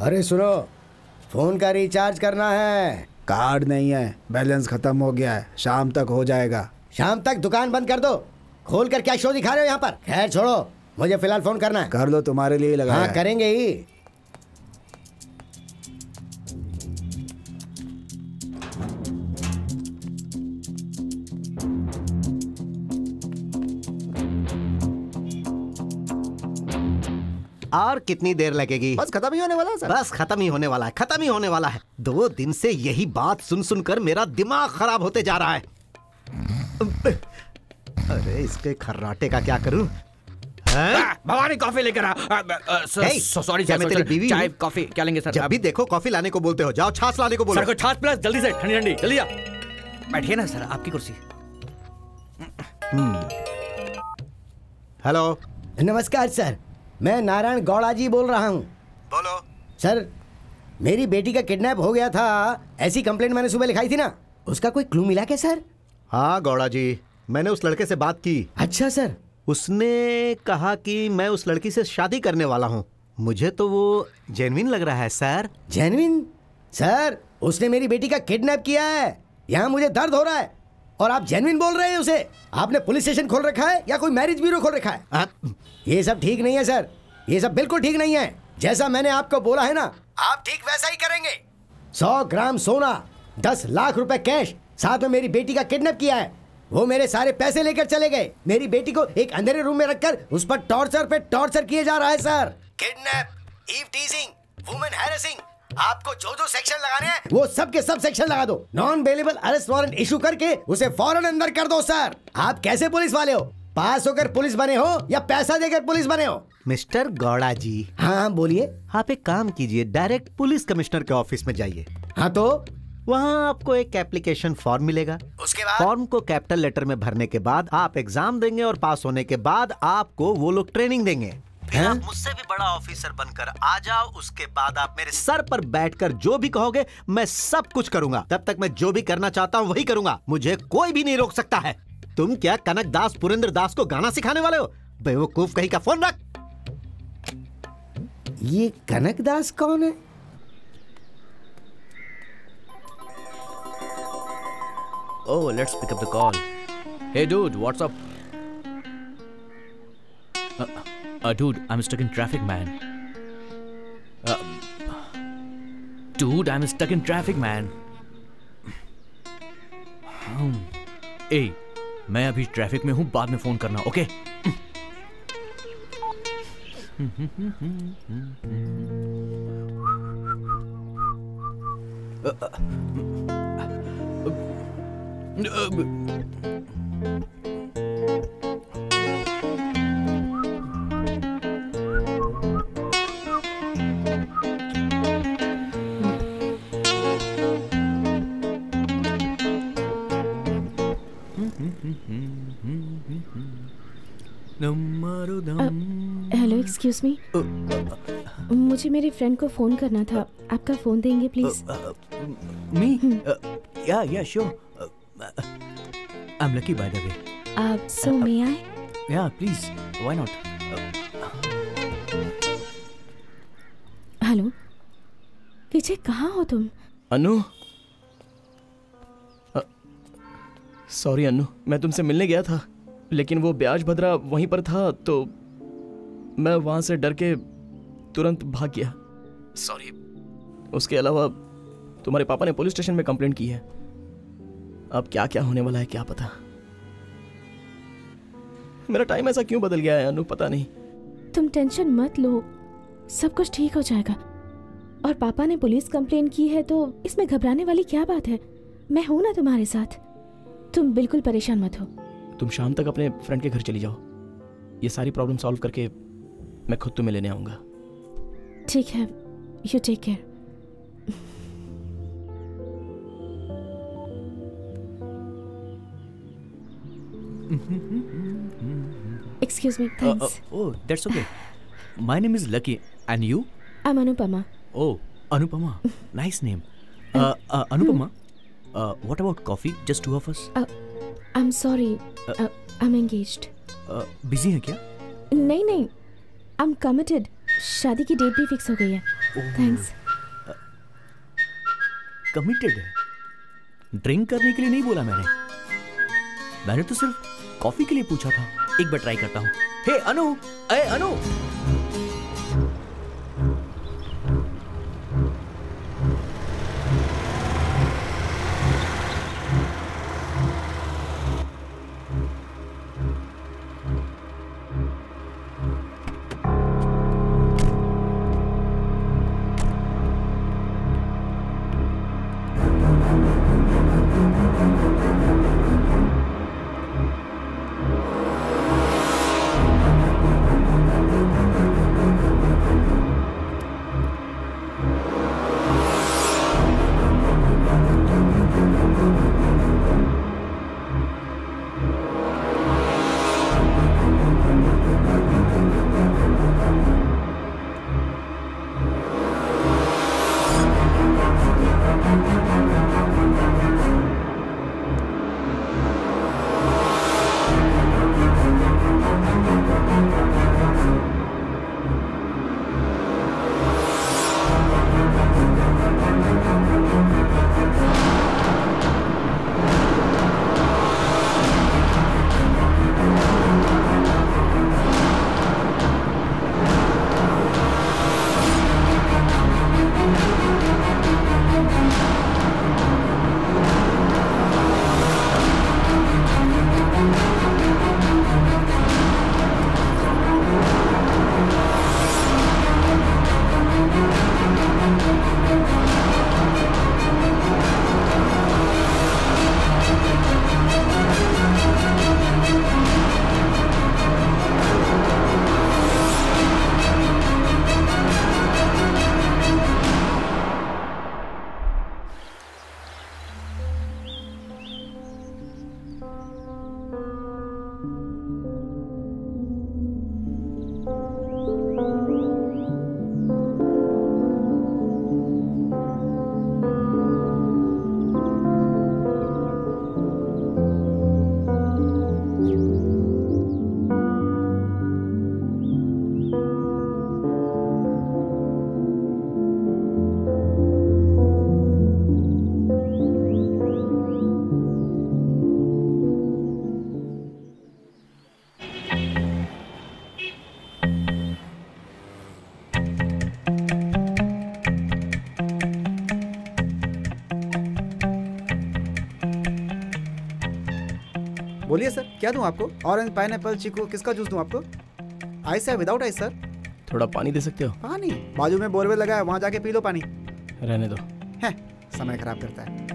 अरे सुनो, फोन का रिचार्ज करना है। कार्ड नहीं है, बैलेंस खत्म हो गया है, शाम तक हो जाएगा। शाम तक दुकान बंद कर दो। खोल कर क्या शो दिखा रहे हो यहाँ पर? खैर छोड़ो, मुझे फिलहाल फोन करना है। कर लो, तुम्हारे लिए लगाया हाँ है। करेंगे ही। और कितनी देर लगेगी? बस खत्म ही होने वाला है सर। बस खत्म ही होने वाला है, खत्म ही होने वाला है। 2 दिन से यही बात सुन सुनकर मेरा दिमाग खराब होते जा रहा है। अरे इसके खर्राटे का क्या करूं? भवानी कॉफी लेकर आ। सॉरी क्या मैं तेरी बीवी चाय हूं? कॉफी क्या लेंगे सर? जब भी देखो कॉफी लाने को बोलते हो, जाओ छाछ लाने को बोलो। सर को छाछ प्लस जल्दी से, ठंडी ठंडी, जल्दी आ। बैठिए ना सर, आपकी कुर्सी। हेलो, नमस्कार सर, मैं नारायण गौड़ा जी बोल रहा हूँ। बोलो। सर, मेरी बेटी का किडनैप हो गया था, ऐसी कंप्लेंट मैंने सुबह लिखाई थी ना, उसका कोई क्लू मिला क्या सर? हाँ गौड़ा जी, मैंने उस लड़के से बात की। अच्छा सर। उसने कहा कि मैं उस लड़की से शादी करने वाला हूँ। मुझे तो वो जेन्युइन लग रहा है सर। जेन्युइन? सर, उसने मेरी बेटी का किडनैप किया है। यहाँ मुझे दर्द हो रहा है और आप जेन्युइन बोल रहे हैं उसे? आपने पुलिस स्टेशन खोल रखा है या कोई मैरिज ब्यूरो खोल रखा है? ये सब ठीक नहीं है सर, ये सब बिल्कुल ठीक नहीं है। जैसा मैंने आपको बोला है ना, आप ठीक वैसा ही करेंगे। 100 ग्राम सोना, 10 लाख रुपए कैश, साथ में मेरी बेटी का किडनैप किया है। वो मेरे सारे पैसे लेकर चले गए। मेरी बेटी को एक अंधेरे रूम में रखकर उस पर टॉर्चर पे टॉर्चर किए जा रहा है sir. Kidnap, eve teasing, women harassing, आपको जो जो सेक्शन लगाने हैं वो सब के सब सेक्शन लगा दो। Non bailable arrest warrant issue करके उसे फौरन अंदर कर दो सर। आप कैसे पुलिस वाले हो? पास होकर पुलिस बने हो या पैसा देकर पुलिस बने हो? मिस्टर गौड़ा जी। हाँ बोलिए। आप एक काम कीजिए, डायरेक्ट पुलिस कमिश्नर के ऑफिस में जाइए। हाँ तो वहाँ आपको एक एप्लीकेशन फॉर्म मिलेगा। उसके बाद फॉर्म को कैपिटल लेटर में भरने के बाद आप एग्जाम देंगे और पास होने के बाद आपको वो लोग ट्रेनिंग देंगे। फिर आप मुझसे भी बड़ा ऑफिसर बनकर आ जाओ। उसके बाद आप मेरे सर पर बैठकर जो भी कहोगे मैं सब कुछ करूंगा। तब तक मैं जो भी करना चाहता हूँ वही करूंगा, मुझे कोई भी नहीं रोक सकता है। तुम क्या कनक दास पुरेंद्र दास को गाना सिखाने वाले हो? बेवकूफ कहीं का। फोन रख। ये कनक दास कौन है? Oh, let's pick up the call. Hey dude, what's up? Dude, I'm stuck in traffic, man. Dude, I'm stuck in traffic, man. Hey, मैं अभी ट्रैफिक में हूँ, बाद में फोन करना, ओके? हेलो, एक्सक्यूज मी, मुझे मेरे फ्रेंड को फोन करना था। आपका फोन देंगे please? Me? Yeah, sure. I'm lucky by the way. So may I? Yeah, please. Why not? Hello, पीछे कहाँ हो तुम? अनु, सॉरी अनु, मैं तुमसे मिलने गया था लेकिन वो ब्याज भद्रा वहीं पर था तो मैं वहां से डर के तुरंत भाग गया। सॉरी। उसके अलावा तुम्हारे पापा ने पुलिस स्टेशन में कंप्लेंट की है। अब क्या क्या होने वाला है क्या पता। मेरा टाइम ऐसा क्यों बदल गया है अनु, पता नहीं। तुम टेंशन मत लो, सब कुछ ठीक हो जाएगा। और पापा ने पुलिस कंप्लेंट की है तो इसमें घबराने वाली क्या बात है? मैं हूं ना तुम्हारे साथ, तुम बिल्कुल परेशान मत हो। तुम शाम तक अपने फ्रेंड के घर चली जाओ, ये सारी प्रॉब्लम सॉल्व करके मैं खुद तुम्हें लेने आऊंगा। ठीक है, you take care. Excuse me, thanks. Oh, that's okay. My name is Lucky, and you? I'm Anupama. Oh, Anupama. Nice name. Anupama, what about coffee? Just two of us? I'm sorry. I'm engaged. Busy है क्या? नहीं, I'm committed. शादी की date भी fix हो गई है. Thanks. Committed है। ड्रिंक करने के लिए नहीं बोला मैंने तो सिर्फ कॉफी के लिए पूछा था। एक बार ट्राई करता हूँ। हे अनु, अरे अनु। बोलिए सर, क्या दूं आपको? ऑरेंज, पाइनएप्पल, चीकू, किसका जूस दूं आपको? आइस है, विदाउट आइस सर? थोड़ा पानी दे सकते हो? पानी? बाजू में बोरवेल लगा है, वहां जाके पी लो पानी। रहने दो। है, समय खराब करता है।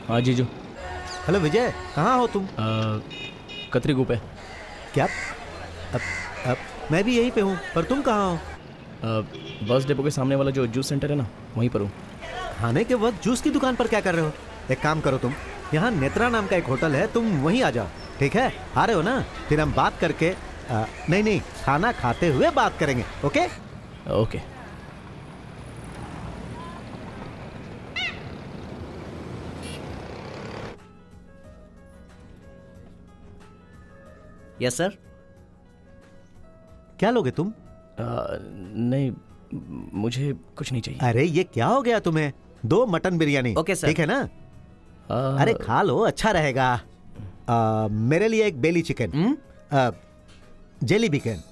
हाँ जीजू। हेलो विजय, कहाँ हो तुम? कतरी गुप है। क्या? अब मैं भी यहीं पे हूँ, पर तुम कहाँ हो? बस डिपो के सामने वाला जो जूस सेंटर है ना, वहीं पर हूँ। खाने के वक्त जूस की दुकान पर क्या कर रहे हो? एक काम करो तुम, यहाँ नेत्रा नाम का एक होटल है, तुम वहीं आ जाओ, ठीक है? आ रहे हो ना? फिर हम बात करके नहीं, खाना खाते हुए बात करेंगे। Okay okay. Yes sir. क्या लोगे तुम? नहीं, मुझे कुछ नहीं चाहिए। अरे ये क्या हो गया तुम्हें? 2 मटन बिरयानी। Okay sir. ठीक है ना? अरे खा लो, अच्छा रहेगा। मेरे लिए एक बेली चिकन, जेली बिकन,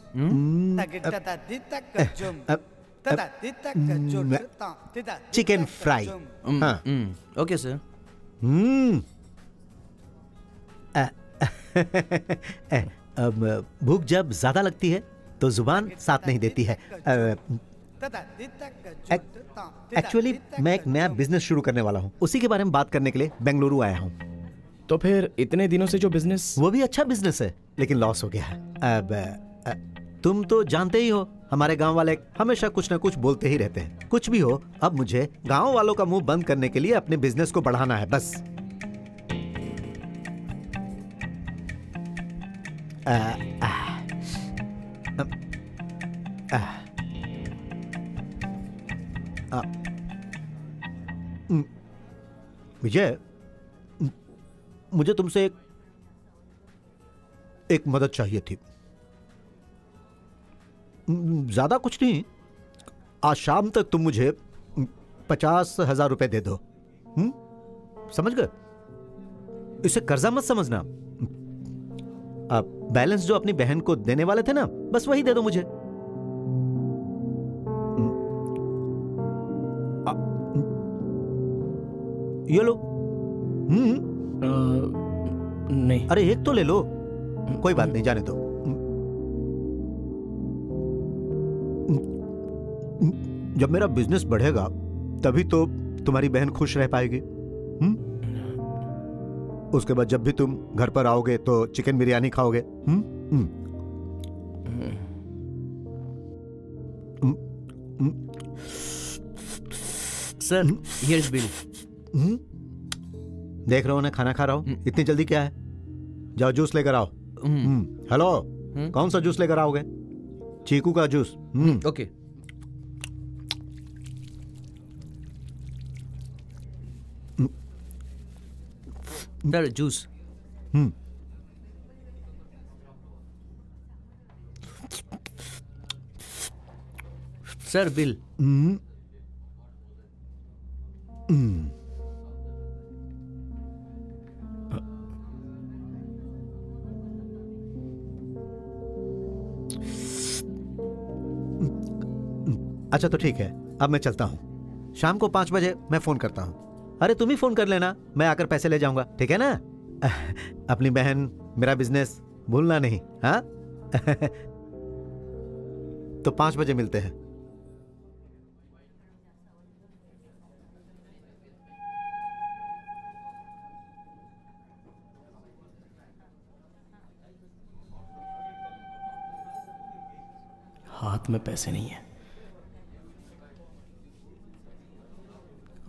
चिकन फ्राई। हाँ। Okay sir. भूख जब ज्यादा लगती है तो जुबान साथ नहीं देती है। एक्चुअली मैं एक नया बिजनेस शुरू करने वाला हूँ, उसी के बारे में बात करने के लिए बेंगलुरु आया हूँ। तो फिर इतने दिनों से जो बिजनेस? वो भी अच्छा बिजनेस है, लेकिन लॉस हो गया है। अब तुम तो जानते ही हो, हमारे गांव वाले हमेशा कुछ ना कुछ बोलते ही रहते हैं। कुछ भी हो, अब मुझे गांव वालों का मुंह बंद करने के लिए अपने बिजनेस को बढ़ाना है, बस। विजय, मुझे तुमसे एक मदद चाहिए थी। ज्यादा कुछ नहीं, आज शाम तक तुम मुझे 50,000 रुपए दे दो। समझ गए? इसे कर्जा मत समझना। आप बैलेंस जो अपनी बहन को देने वाले थे ना, बस वही दे दो मुझे। ये लो। नहीं। अरे एक तो ले लो, कोई बात नहीं, जाने दो। जब मेरा बिजनेस बढ़ेगा तभी तो तुम्हारी बहन खुश रह पाएगी। उसके बाद जब भी तुम घर पर आओगे तो चिकन बिरयानी खाओगे। Sir, here is bill. देख रहे हो ना, खाना खा रहा हूं। इतनी जल्दी क्या है? जाओ जूस लेकर आओ। हेलो, कौन सा जूस लेकर आओगे? चीकू का juice. Okay. Sir, juice. Sir, bill. अच्छा तो ठीक है, अब मैं चलता हूं। शाम को 5 बजे मैं फोन करता हूं। अरे तुम ही फोन कर लेना, मैं आकर पैसे ले जाऊंगा, ठीक है ना? अपनी बहन, मेरा बिजनेस भूलना नहीं। हाँ? तो 5 बजे मिलते हैं। हाथ में पैसे नहीं है,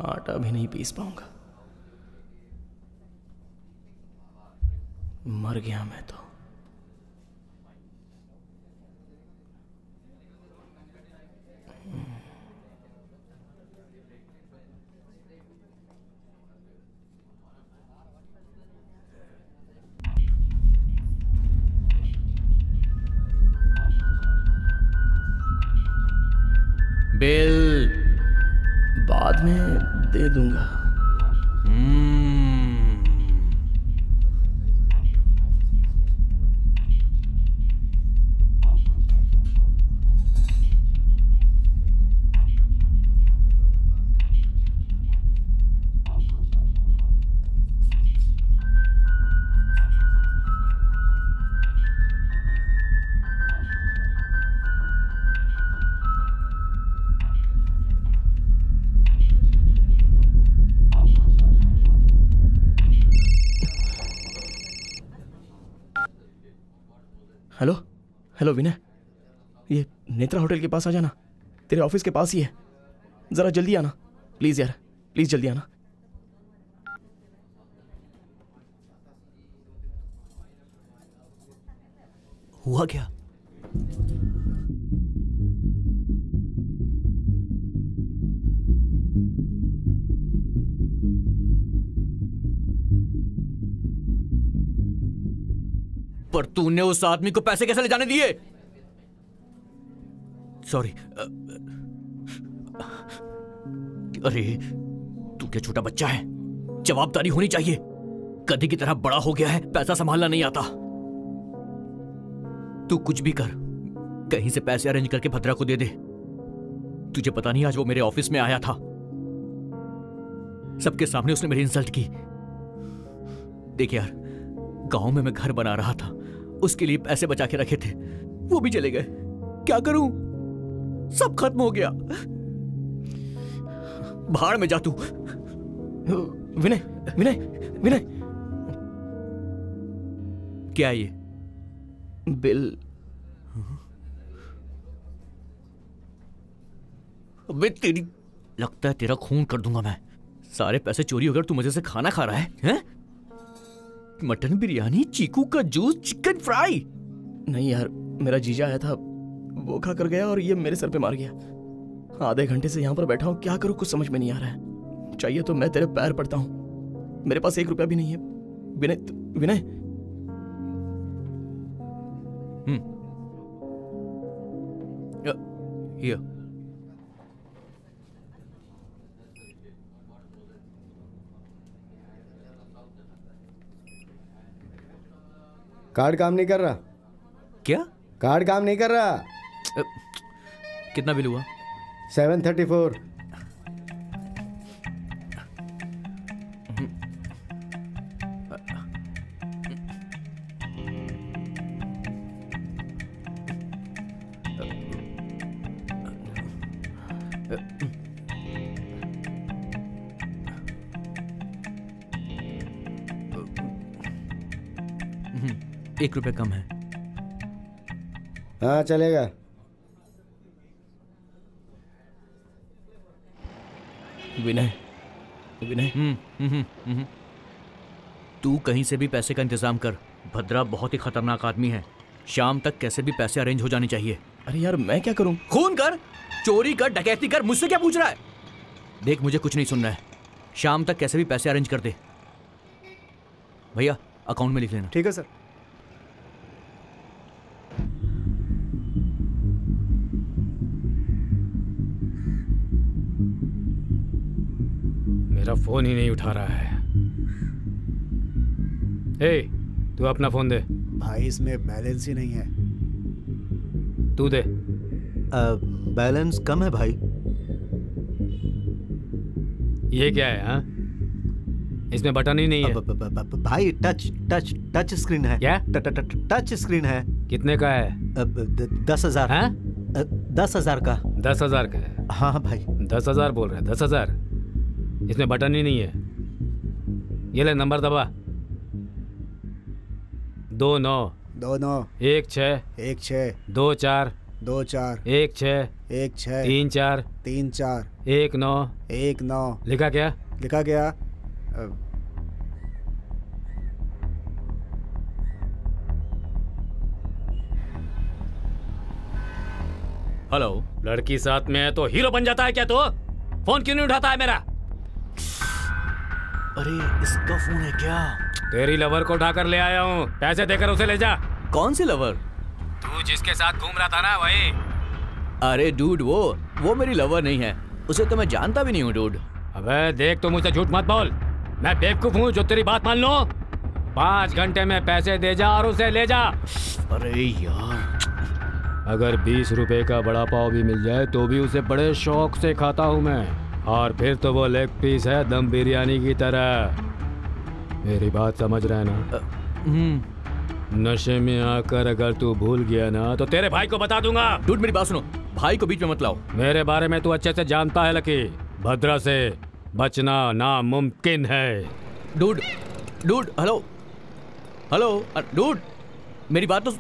आटा भी नहीं पीस पाऊंगा। मर गया मैं तो। बिल बाद में दे दूंगा। हेलो हेलो विनय, ये नेत्रा होटल के पास आ जाना, तेरे ऑफिस के पास ही है। जरा जल्दी आना प्लीज यार, प्लीज जल्दी आना। हुआ क्या? पर तूने उस आदमी को पैसे कैसे ले जाने दिए? सॉरी। अरे तू क्या छोटा बच्चा है? जवाबदारी होनी चाहिए। गधी की तरह बड़ा हो गया है, पैसा संभालना नहीं आता। तू कुछ भी कर, कहीं से पैसे अरेंज करके भद्रा को दे दे। तुझे पता नहीं, आज वो मेरे ऑफिस में आया था, सबके सामने उसने मेरी इंसल्ट की। देख यार, गांव में मैं घर बना रहा था, उसके लिए पैसे बचा के रखे थे, वो भी चले गए। क्या करूं? सब खत्म हो गया। भाड़ में जा तू। विनय विनय विनय, क्या ये? बिल। अबे तेरी, लगता है तेरा खून कर दूंगा मैं। सारे पैसे चोरी हो गए, तू मजे से खाना खा रहा है, हैं? मटन बिरयानी, चीकू का जूस, चिकन फ्राई। नहीं यार, मेरा जीजा आया था, वो खा कर गया और ये मेरे सर पे मार गया। आधे घंटे से यहाँ पर बैठा हूँ, क्या करूँ कुछ समझ में नहीं आ रहा है। चाहिए तो मैं तेरे पैर पड़ता हूँ, मेरे पास 1 रुपया भी नहीं है। विनय, विनय। Here. कार्ड काम नहीं कर रहा। क्या? कार्ड काम नहीं कर रहा। कितना बिल हुआ? 734। ₹1 कम है। हाँ चलेगा। विनय, विनय। तू कहीं से भी पैसे का इंतजाम कर। भद्रा बहुत ही खतरनाक आदमी है। शाम तक कैसे भी पैसे अरेंज हो जाने चाहिए। अरे यार मैं क्या करूं? खून कर, चोरी कर, डकैती कर, मुझसे क्या पूछ रहा है? देख मुझे कुछ नहीं सुनना है। शाम तक कैसे भी पैसे अरेंज कर दे। भैया अकाउंट में लिख लेना। ठीक है सर। मेरा फोन ही नहीं उठा रहा है। ए, तू अपना फोन दे। भाई इसमें बैलेंस ही नहीं है। तू दे। बैलेंस कम है भाई। ये क्या है? हाँ, इसमें बटन ही नहीं है। भाई टच स्क्रीन है। क्या? टच स्क्रीन है। कितने का है? 10,000। हाँ? 10,000 का। 10,000 का है? हाँ भाई। 10,000 बोल रहे हैं? 10,000? इसमें बटन ही नहीं है। ये ले नंबर दबा। 29 29 16 16 24 24 16 16 34 34 19 19 लिखा क्या? लिखा गया। हेलो। लड़की साथ में है तो हीरो बन जाता है क्या? तो फोन क्यों नहीं उठाता है मेरा? अरे इसका फोन है क्या? तेरी लवर को उठाकर ले आया हूँ। पैसे देकर उसे ले जा। कौन सी लवर? तू जिसके साथ घूम रहा था ना, वही। अरे डूड, वो मेरी लवर नहीं है। उसे तो मैं जानता भी नहीं हूँ डूड। अबे देख, तो मुझसे झूठ मत बोल। मैं बेवकूफ हूँ जो तेरी बात मान लो? 5 घंटे में पैसे दे जा और उसे ले जा। अरे यार, अगर 20 रुपए का बड़ा पाव भी मिल जाए तो भी उसे बड़े शौक से खाता हूँ मैं। और फिर तो वो लेग पीस है दम बिरयानी की तरह। मेरी बात समझ रहा है ना? नशे में आकर अगर तू भूल गया ना तो तेरे भाई को बता दूंगा। डूड मेरी बात सुनो, भाई को बीच में मत लाओ। मेरे बारे में तू अच्छे से जानता है लकी। भद्रा से बचना नामुमकिन है। डूड, हेलो हेलो डूड, मेरी बात तो।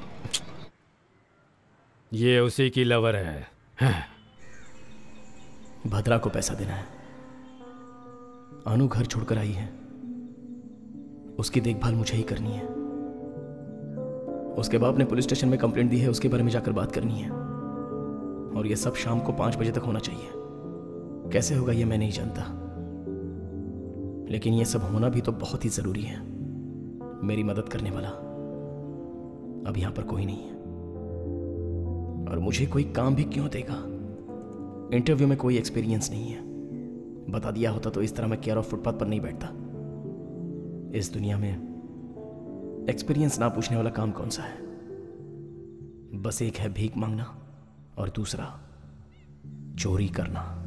ये उसी की लवर है। भद्रा को पैसा देना है। अनु घर छोड़कर आई है, उसकी देखभाल मुझे ही करनी है। उसके बाप ने पुलिस स्टेशन में कंप्लेंट दी है, उसके बारे में जाकर बात करनी है। और ये सब शाम को 5 बजे तक होना चाहिए। कैसे होगा ये मैं नहीं जानता, लेकिन ये सब होना भी तो बहुत ही जरूरी है। मेरी मदद करने वाला अब यहां पर कोई नहीं है, और मुझे कोई काम भी क्यों देगा? इंटरव्यू में कोई एक्सपीरियंस नहीं है। बता दिया होता तो इस तरह मैं केयर ऑफ फुटपाथ पर नहीं बैठता। इस दुनिया में एक्सपीरियंस ना पूछने वाला काम कौन सा है? बस एक है भीख मांगना और दूसरा चोरी करना।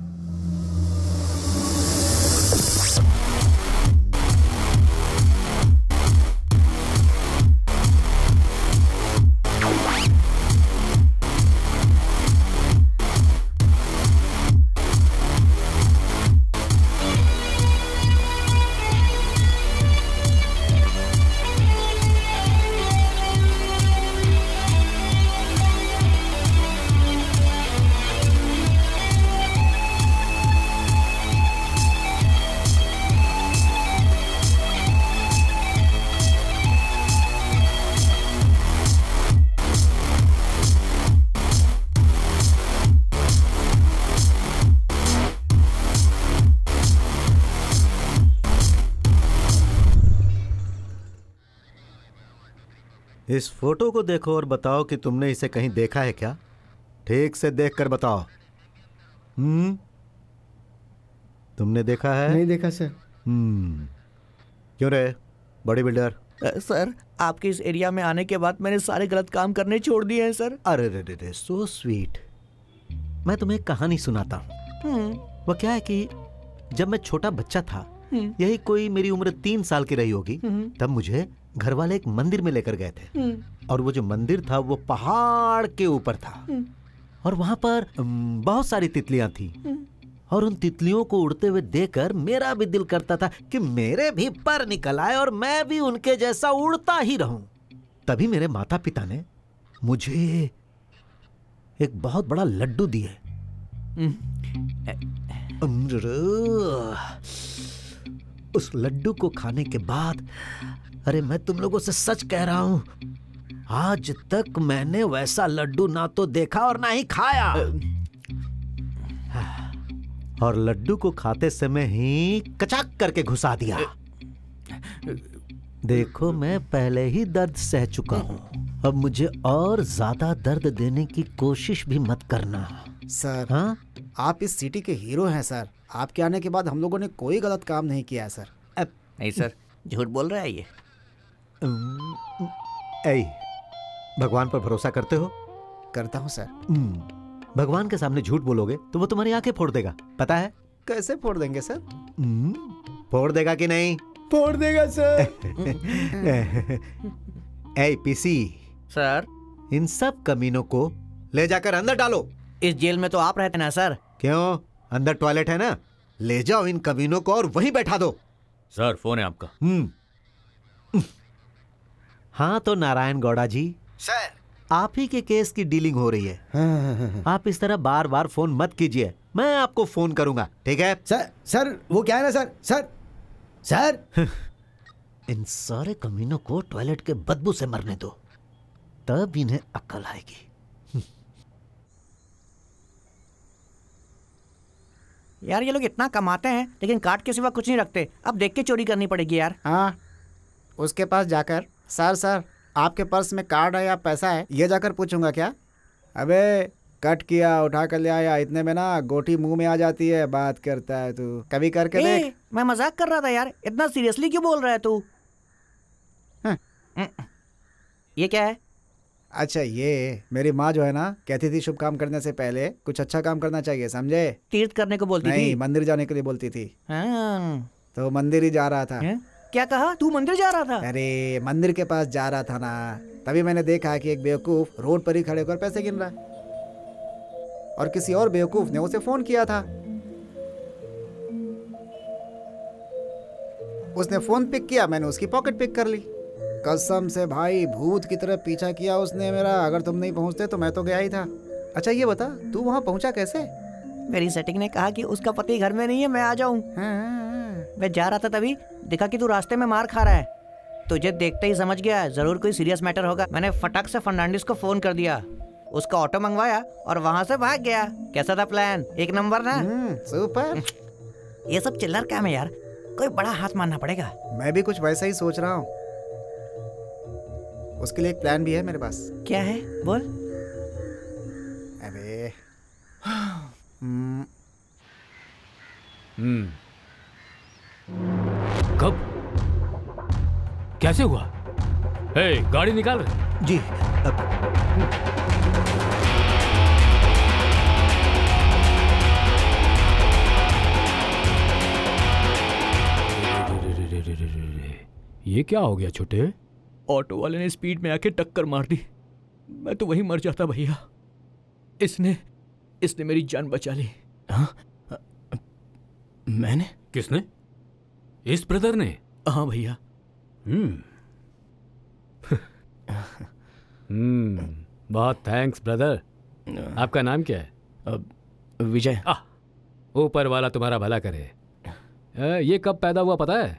इस फोटो को देखो और बताओ कि तुमने इसे कहीं देखा है क्या? ठीक से देख कर बताओ। तुमने देखा है? नहीं देखा सर। क्यों रे बॉडी बिल्डर? सर, आपके इस एरिया में आने के बाद मैंने सारे गलत काम करने छोड़ दिए हैं सर। अरे रे रे रे, सो स्वीट। मैं तुम्हें एक कहानी सुनाता हूँ। वो क्या है कि जब मैं छोटा बच्चा था, यही कोई मेरी उम्र 3 साल की रही होगी, तब मुझे घर वाले एक मंदिर में लेकर गए थे। और वो जो मंदिर था वो पहाड़ के ऊपर था, और वहां पर बहुत सारी तितलियां थी। और उन तितलियों को उड़ते हुए देखकर मेरा भी दिल करता था कि मेरे भी पर निकल आए और मैं भी उनके जैसा उड़ता ही रहूं। तभी मेरे माता पिता ने मुझे एक बहुत बड़ा लड्डू दिए। उस लड्डू को खाने के बाद, अरे मैं तुम लोगों से सच कह रहा हूं, आज तक मैंने वैसा लड्डू ना तो देखा और ना ही खाया। और लड्डू को खाते समय ही कचाक करके घुसा दिया। देखो मैं पहले ही दर्द सह चुका हूं, अब मुझे और ज्यादा दर्द देने की कोशिश भी मत करना। सर, हाँ? आप इस सिटी के हीरो हैं सर। आपके आने के बाद हम लोगों ने कोई गलत काम नहीं किया है सर। नहीं सर, झूठ बोल रहा है ये। ऐ, भगवान पर भरोसा करते हो? करता हूँ सर। भगवान के सामने झूठ बोलोगे तो वो तुम्हारी आंखें फोड़ देगा, पता है? कैसे फोड़ देंगे सर? फोड़ देगा कि नहीं? फोड़ देगा सर। ऐ पीसी सर, इन सब कमीनों को ले जाकर अंदर डालो। इस जेल में तो आप रहते ना सर। क्यों? अंदर टॉयलेट है ना, ले जाओ इन कमीनों को और वहीं बैठा दो। सर, फोन है आपका। हाँ तो नारायण गौड़ा जी, सर आप ही के केस की डीलिंग हो रही है। आप इस तरह बार बार फोन मत कीजिए, मैं आपको फोन करूंगा, ठीक है? सर वो क्या है ना सर इन सारे कमीनों को टॉयलेट के बदबू से मरने दो, तब इन्हें अक्ल आएगी। यार ये लोग इतना कमाते हैं लेकिन कार्ड के सिवा कुछ नहीं रखते। अब देख के चोरी करनी पड़ेगी यार। हाँ, उसके पास जाकर सर आपके पर्स में कार्ड है या पैसा है, ये जाकर पूछूंगा क्या? अबे कट किया, उठा कर ले आया, इतने में ना गोटी मुंह में आ जाती है। बात करता है तू, कभी करके देख। मैं मजाक कर रहा था यार, इतना सीरियसली क्यों बोल रहा है तू? ये क्या है? अच्छा, ये मेरी माँ जो है ना, कहती थी शुभ काम करने से पहले कुछ अच्छा काम करना चाहिए, समझे? तीर्थ करने को बोलती नहीं, थी। मंदिर जाने के लिए बोलती थी। हाँ। तो मंदिर ही जा रहा था। क्या कहा? तू मंदिर जा रहा था? अरे मंदिर के पास जा रहा था ना, तभी मैंने देखा कि एक बेवकूफ रोड पर ही खड़े होकर पैसे गिन रहा है, और किसी और बेवकूफ ने उसे फोन किया था। उसने फोन पिक किया, मैंने उसकी पॉकेट पिक कर ली। कसम से भाई, भूत की तरह पीछा किया उसने मेरा। अगर तुम नहीं पहुंचते तो मैं तो गया ही था। अच्छा ये बता, तू वहां पहुंचा कैसे? मेरी सेटिंग ने कहा कि उसका पति घर में नहीं है, मैं आ जाऊं। मैं जा रहा था तभी देखा कि तू रास्ते में मार खा रहा है। तुझे देखते ही समझ गया जरूर कोई सीरियस मैटर होगा। मैंने फटाक से फर्नांडिस को फोन कर दिया, उसका ऑटो मंगवाया और वहां से भाग गया। कैसा था प्लान? एक नंबर ना? सुपर। ये सब चिल्लर काम है यार, कोई बड़ा हाथ मारना पड़ेगा। मैं भी कुछ वैसा ही सोच रहा हूँ। उसके लिए एक प्लान भी है मेरे पास। क्या है? बोल। अबे कब? कैसे हुआ? हे, गाड़ी निकाल रहे? जी ये क्या हो गया छोटे? ऑटो वाले ने स्पीड में आके टक्कर मार दी। मैं तो वहीं मर जाता भैया। इसने मेरी जान बचा ली। हाँ? मैंने? किसने? इस ब्रदर ने? हाँ भैया। बहुत थैंक्स ब्रदर। आपका नाम क्या है? विजय। ऊपर वाला तुम्हारा भला करे। ये कब पैदा हुआ पता है?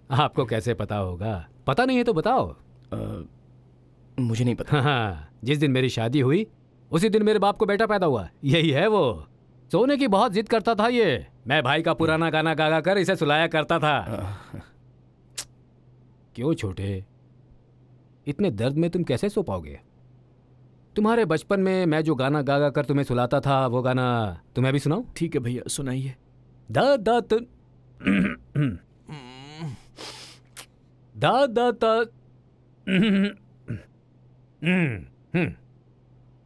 आपको कैसे पता होगा? पता नहीं है तो बताओ। मुझे नहीं पता। हाँ, जिस दिन मेरी शादी हुई उसी दिन मेरे बाप को बेटा पैदा हुआ। यही है वो। सोने की बहुत जिद करता था ये। मैं भाई का पुराना गाना गा कर इसे सुलाया करता था। क्यों छोटे? इतने दर्द में तुम कैसे सो पाओगे? तुम्हारे बचपन में मैं जो गाना गा गा कर तुम्हें सुलाता था, वो गाना तुम्हें भी सुनाऊं? ठीक है भैया, सुनाइए। दा दा दा दा दा दा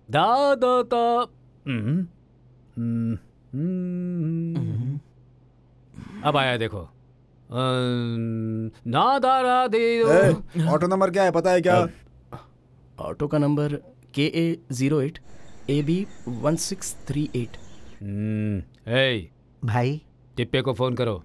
दा दा दा अब आया देखो। ना दारा दे। ऑटो नंबर क्या है पता है क्या? ऑटो का नंबर KA08 AB 1638। भाई टिप्पे को फोन करो।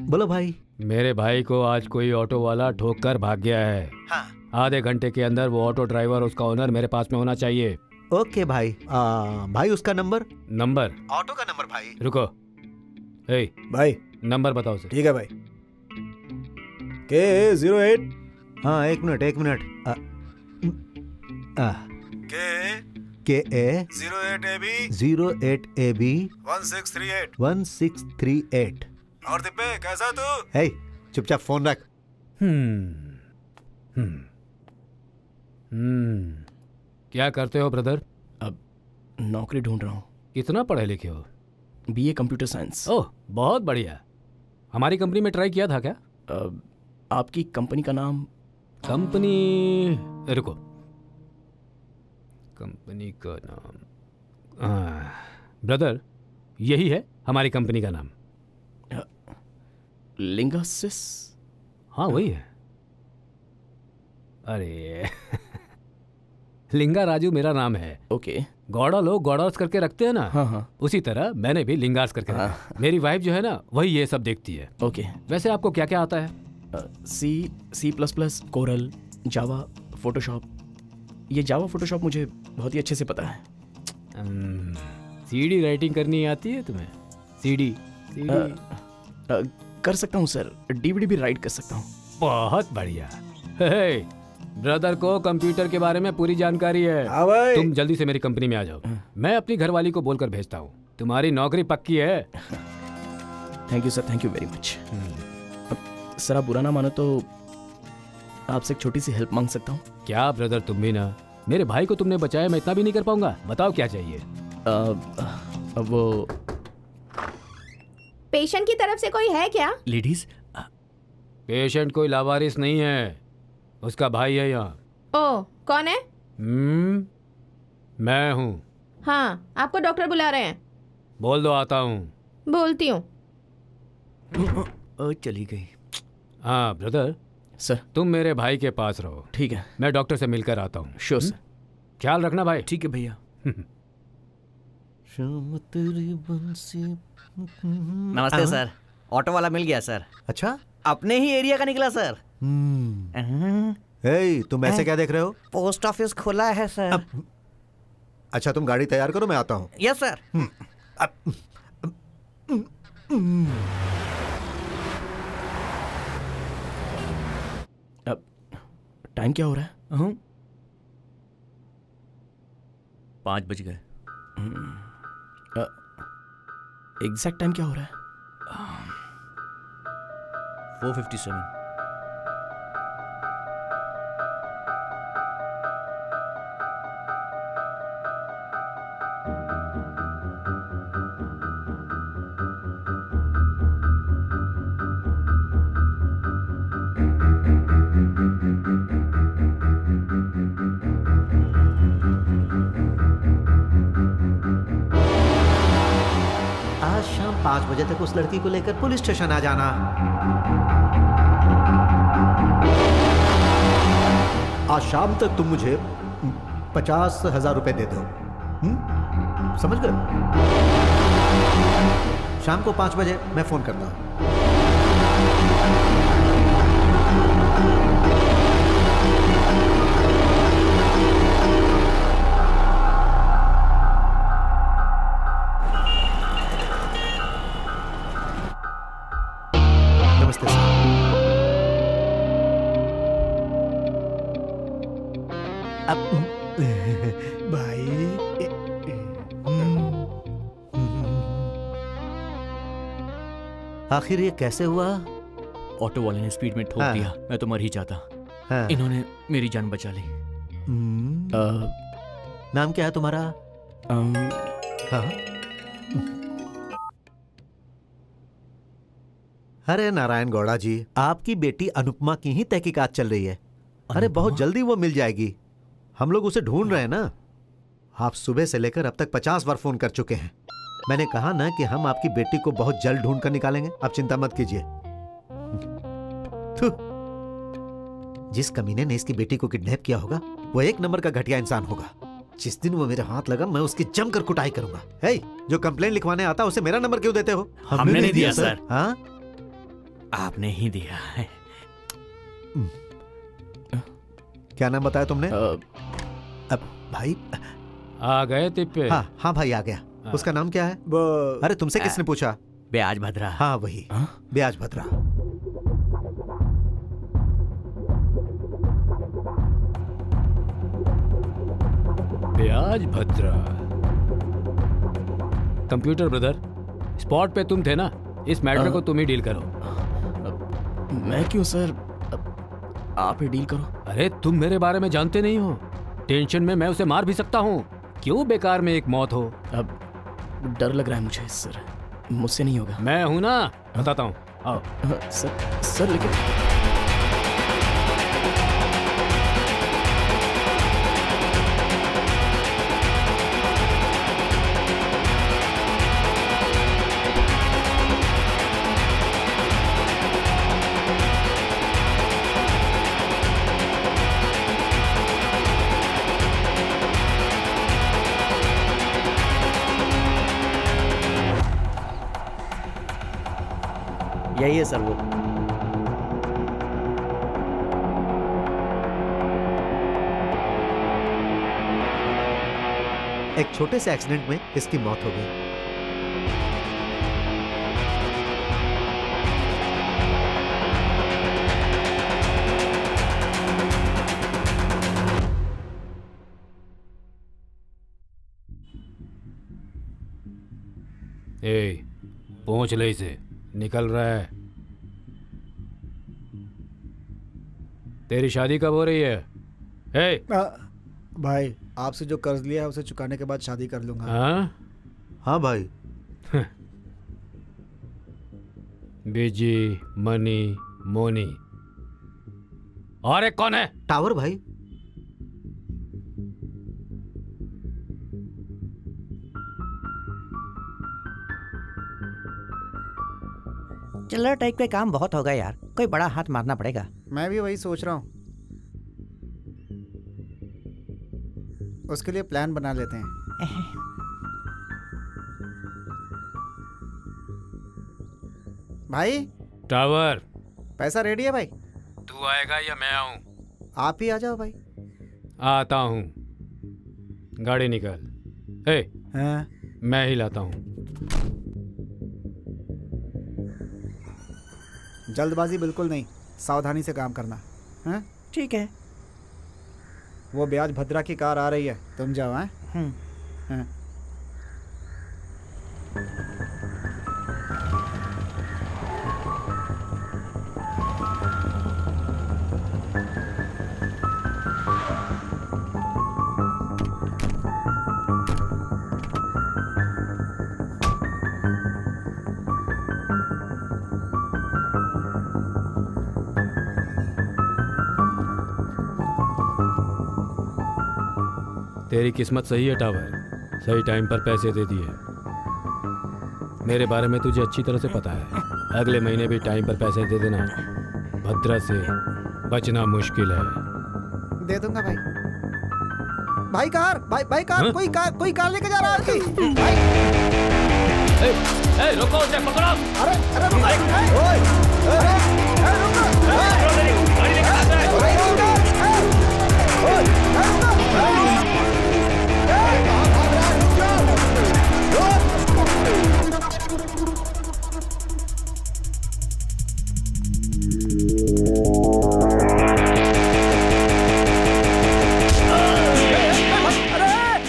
बोलो भाई। मेरे भाई को आज कोई ऑटो वाला ठोक कर भाग गया है। हाँ। आधे घंटे के अंदर वो ऑटो ड्राइवर, उसका ओनर मेरे पास में होना चाहिए। ओके भाई। भाई उसका नंबर? नंबर? ऑटो का नंबर भाई। रुको। भाई नंबर बताओ सर। ठीक है भाई। KA08। हाँ एक मिनट KA08AB 1638। और दिप्पे कैसा तू? हे चुपचाप फोन रख। क्या करते हो ब्रदर? अब नौकरी ढूंढ रहा हूँ। कितना पढ़े लिखे हो? BA computer science. ओह बहुत बढ़िया। हमारी कंपनी में ट्राई किया था क्या? आपकी कंपनी का नाम? कंपनी, रुको, कंपनी का नाम ब्रदर यही है हमारी कंपनी का नाम। लिंगासिस। हाँ वही है। अरे लिंगा राजू मेरा नाम है। ओके। गौड़ा लोग गौड़ास करके रखते हैं ना। हाँ। उसी तरह मैंने भी लिंगास करके रखा। मेरी वाइफ जो है ना वही ये सब देखती है। ओके। वैसे आपको क्या क्या आता है? C++, कोरल, जावा, फोटोशॉप। ये जावा फोटोशॉप मुझे बहुत ही अच्छे से पता है। CD राइटिंग करनी आती है तुम्हें? CD कर सकता हूँ सर। DVD भी राइट कर सकता हूँ। बहुत बढ़िया। ब्रदर को कंप्यूटर के बारे में पूरी जानकारी है। तुम जल्दी से मेरी कंपनी में आ जाओ। मैं अपनी घरवाली को बोलकर भेजता हूँ। तुम्हारी नौकरी पक्की है। Thank you sir, thank you very much. Sir आप बुरा ना मानो तो आपसे एक छोटी सी हेल्प मांग सकता हूँ? क्या ब्रदर, तुम भी ना। मेरे भाई को तुमने बचाया, मैं इतना भी नहीं कर पाऊंगा। बताओ क्या चाहिए? वो पेशेंट की तरफ से कोई है क्या? लेडीज? पेशेंट कोई लावारिस नहीं है, उसका भाई है यहाँ। ओ कौन है? मैं हूँ। हाँ आपको डॉक्टर बुला रहे हैं। बोल दो आता हूँ। बोलती हूँ। चली गई। हाँ ब्रदर। सर तुम मेरे भाई के पास रहो। ठीक है। मैं डॉक्टर से मिलकर आता हूँ। Sure sir. ख्याल रखना भाई। ठीक है भैया। नमस्ते सर। ऑटो वाला मिल गया सर। अच्छा, अपने ही एरिया का निकला सर। तुम ऐसे क्या देख रहे हो? पोस्ट ऑफिस खुला है सर। अच्छा तुम गाड़ी तैयार करो, मैं आता हूँ। Yes sir. अब टाइम क्या हो रहा है? 5 बज गए। एग्जैक्ट टाइम क्या हो रहा है? 4:57। आज शाम 5 बजे तक उस लड़की को लेकर पुलिस स्टेशन आ जाना। आज शाम तक तुम मुझे 50,000 रुपए दे दो। समझ गए? शाम को 5 बजे मैं फोन करता हूं। नमस्ते सर। भाई आखिर ये कैसे हुआ? ऑटो वाले ने स्पीड में ठोक हाँ। दिया, मैं तो मर ही जाता। हाँ। इन्होंने मेरी जान बचा ली। नाम क्या है तुम्हारा? हाँ। अरे नारायण गौड़ा जी, आपकी बेटी अनुपमा की ही तहकीकात चल रही है। अरे बहुत जल्दी वो मिल जाएगी। हम लोग उसे ढूंढ रहे हैं ना। आप सुबह से लेकर अब तक 50 बार फोन कर चुके हैं। मैंने कहा ना कि हम आपकी बेटी को बहुत जल्द ढूंढ कर निकालेंगे। आप चिंता मत कीजिए। जिस कमीने ने इसकी बेटी को किडनैप किया होगा वो एक नंबर का घटिया इंसान होगा। जिस दिन वो मेरे हाथ लगा मैं उसकी जमकर कुटाई करूंगा। हे, जो कंप्लेंट लिखवाने आता उसे मेरा नंबर क्यों देते हो? हमने नहीं दिया सर। हाँ, आपने ही दिया है। क्या नाम बताया तुमने? अब भाई आ गए तिप्पे? हाँ हाँ भाई आ गया। उसका नाम क्या है? अरे तुमसे किसने पूछा? ब्याज भद्रा। हाँ वही, ब्याज भद्रा। ब्याज भद्रा। कंप्यूटर ब्रदर, स्पॉट पे तुम थे ना, इस मैटर को तुम ही डील करो। मैं क्यों सर? आप ही डील करो। अरे तुम मेरे बारे में जानते नहीं हो। टेंशन में मैं उसे मार भी सकता हूँ। क्यों बेकार में एक मौत हो? अब डर लग रहा है मुझे सर, मुझसे नहीं होगा। मैं हूं ना, बताता हूँ। आओ। सर लेकिन यही है सर वो। एक छोटे से एक्सीडेंट में इसकी मौत हो गई। ए, पहुंच ले इसे, निकल रहा है। तेरी शादी कब हो रही है? ए, भाई आपसे जो कर्ज लिया है उसे चुकाने के बाद शादी कर लूंगा। हाँ हाँ भाई। बिजी, मनी, मोनी और एक कौन है? टावर भाई। चिल्लर टाइप के काम बहुत होगा यार, कोई बड़ा हाथ मारना पड़ेगा। मैं भी वही सोच रहा हूँ। उसके लिए प्लान बना लेते हैं। भाई टावर, पैसा रेडी है भाई? तू आएगा या मैं आऊं? आप ही आ जाओ भाई। आता हूं। गाड़ी निकाल। ए, हाँ? मैं ही लाता हूं। जल्दबाजी बिल्कुल नहीं, सावधानी से काम करना। हाँ? ठीक है। वो ब्याज भद्रा की कार आ रही है, तुम जाओ। हाँ? हाँ। तेरी किस्मत सही है टावर, सही टाइम पर पैसे दे दिए। मेरे बारे में तुझे अच्छी तरह से पता है। अगले महीने भी टाइम पर पैसे दे देना। भद्रा से बचना मुश्किल है। दे दूंगा भाई। भाई कार, भाई कार, हाँ? कोई कार लेके जा रहा है आपकी। रुको, उसे पकड़ो। अरे रुको, गाड़ी लेके आ जाए।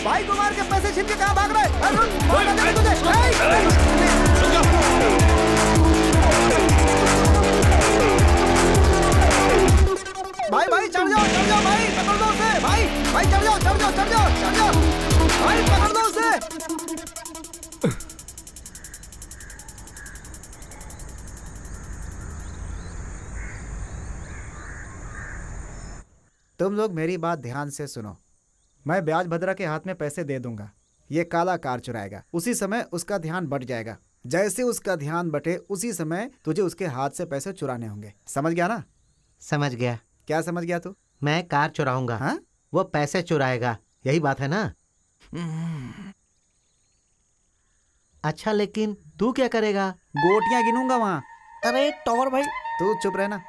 भाई कुमार के पैसे छीन के कहाँ भाग रहे? तुम लोग मेरी बात ध्यान से सुनो। मैं ब्याज भद्रा के हाथ में पैसे दे दूंगा, ये काला कार चुराएगा। उसी समय उसका ध्यान बट जाएगा। जैसे उसका ध्यान बटे उसी समय तुझे उसके हाथ से पैसे चुराने होंगे। समझ गया ना? समझ गया। क्या समझ गया तू? मैं कार चुराऊंगा। हाँ? वो पैसे चुराएगा, यही बात है ना? अच्छा, लेकिन तू क्या करेगा? गोटियां गिनूंगा वहां। अरे टॉवर भाई, तू चुप रहना।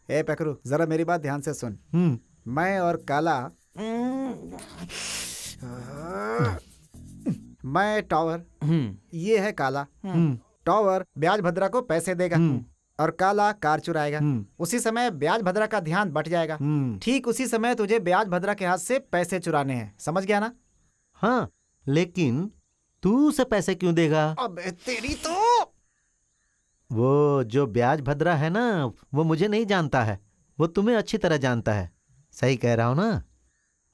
ए पकरू, जरा मेरी बात ध्यान से सुन। मैं और काला, मैं टॉवर, ये है काला। टॉवर ब्याज भद्रा को पैसे देगा और काला कार चुराएगा। उसी समय ब्याज भद्रा का ध्यान बट जाएगा। ठीक उसी समय तुझे ब्याज भद्रा के हाथ से पैसे चुराने हैं। समझ गया ना? हाँ, लेकिन तू उसे पैसे क्यों देगा? अबे तेरी तो। वो जो ब्याज भद्रा है ना, वो मुझे नहीं जानता है, वो तुम्हें अच्छी तरह जानता है। सही कह रहा हूं ना?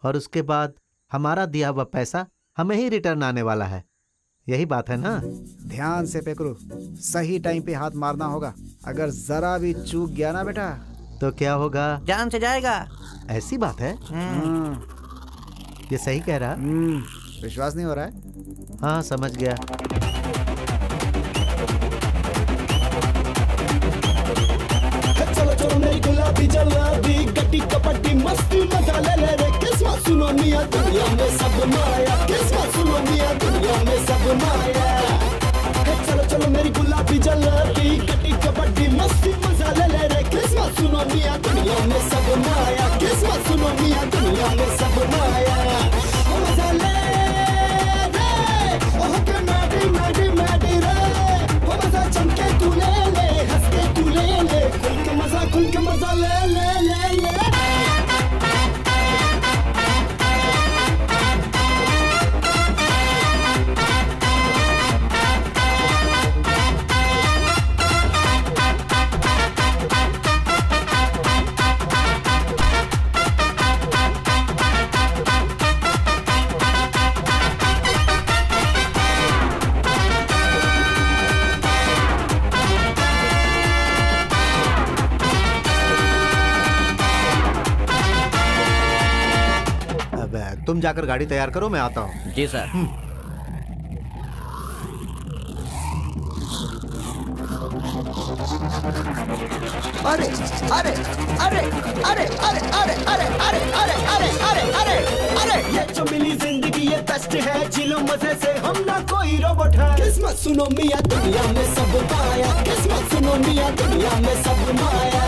और उसके बाद हमारा दिया हुआ पैसा हमें ही रिटर्न आने वाला है, यही बात है ना? ध्यान से पेकरू, सही टाइम पे हाथ मारना होगा। अगर जरा भी चूक गया ना बेटा, तो क्या होगा? जान से जाएगा। ऐसी बात है? ये सही कह रहा? विश्वास नहीं हो रहा है? हाँ, समझ गया। चलो चलो मेरी गुलाबी जलाबी गट्टी कपट्टी मस्ती मजा ले ले रे। किस्मत सुनो मियां, दुनिया में सब माया। किस्मत सुनो मियां, दुनिया में सब माया। चलो चलो मेरी गुलाबी जलाबी गट्टी कपट्टी मस्ती मजा ले ले रे। किस्मत सुनो मियां, दुनिया में सब माया। किस्मत सुनो मियां, दुनिया में सब माया। मजा ले रे, ओह के मैडी मैडी मैडी रे। वो मजा चमके तू ले ले, हंस के तू ले ले, खुल के मजा ले ले ले ले। तुम जाकर गाड़ी तैयार करो, मैं आता हूँ। जी सर। अरे अरे अरे अरे अरे अरे अरे अरे अरे अरे अरे अरे अरे ये जो मिली जिंदगी ये बेस्ट है। जिलो मजे से, हम ना कोई रोबोट है। किस्मत सुनो मियां, दुनिया में सब माया। किस्मत सुनो मियां, दुनिया में सब माया।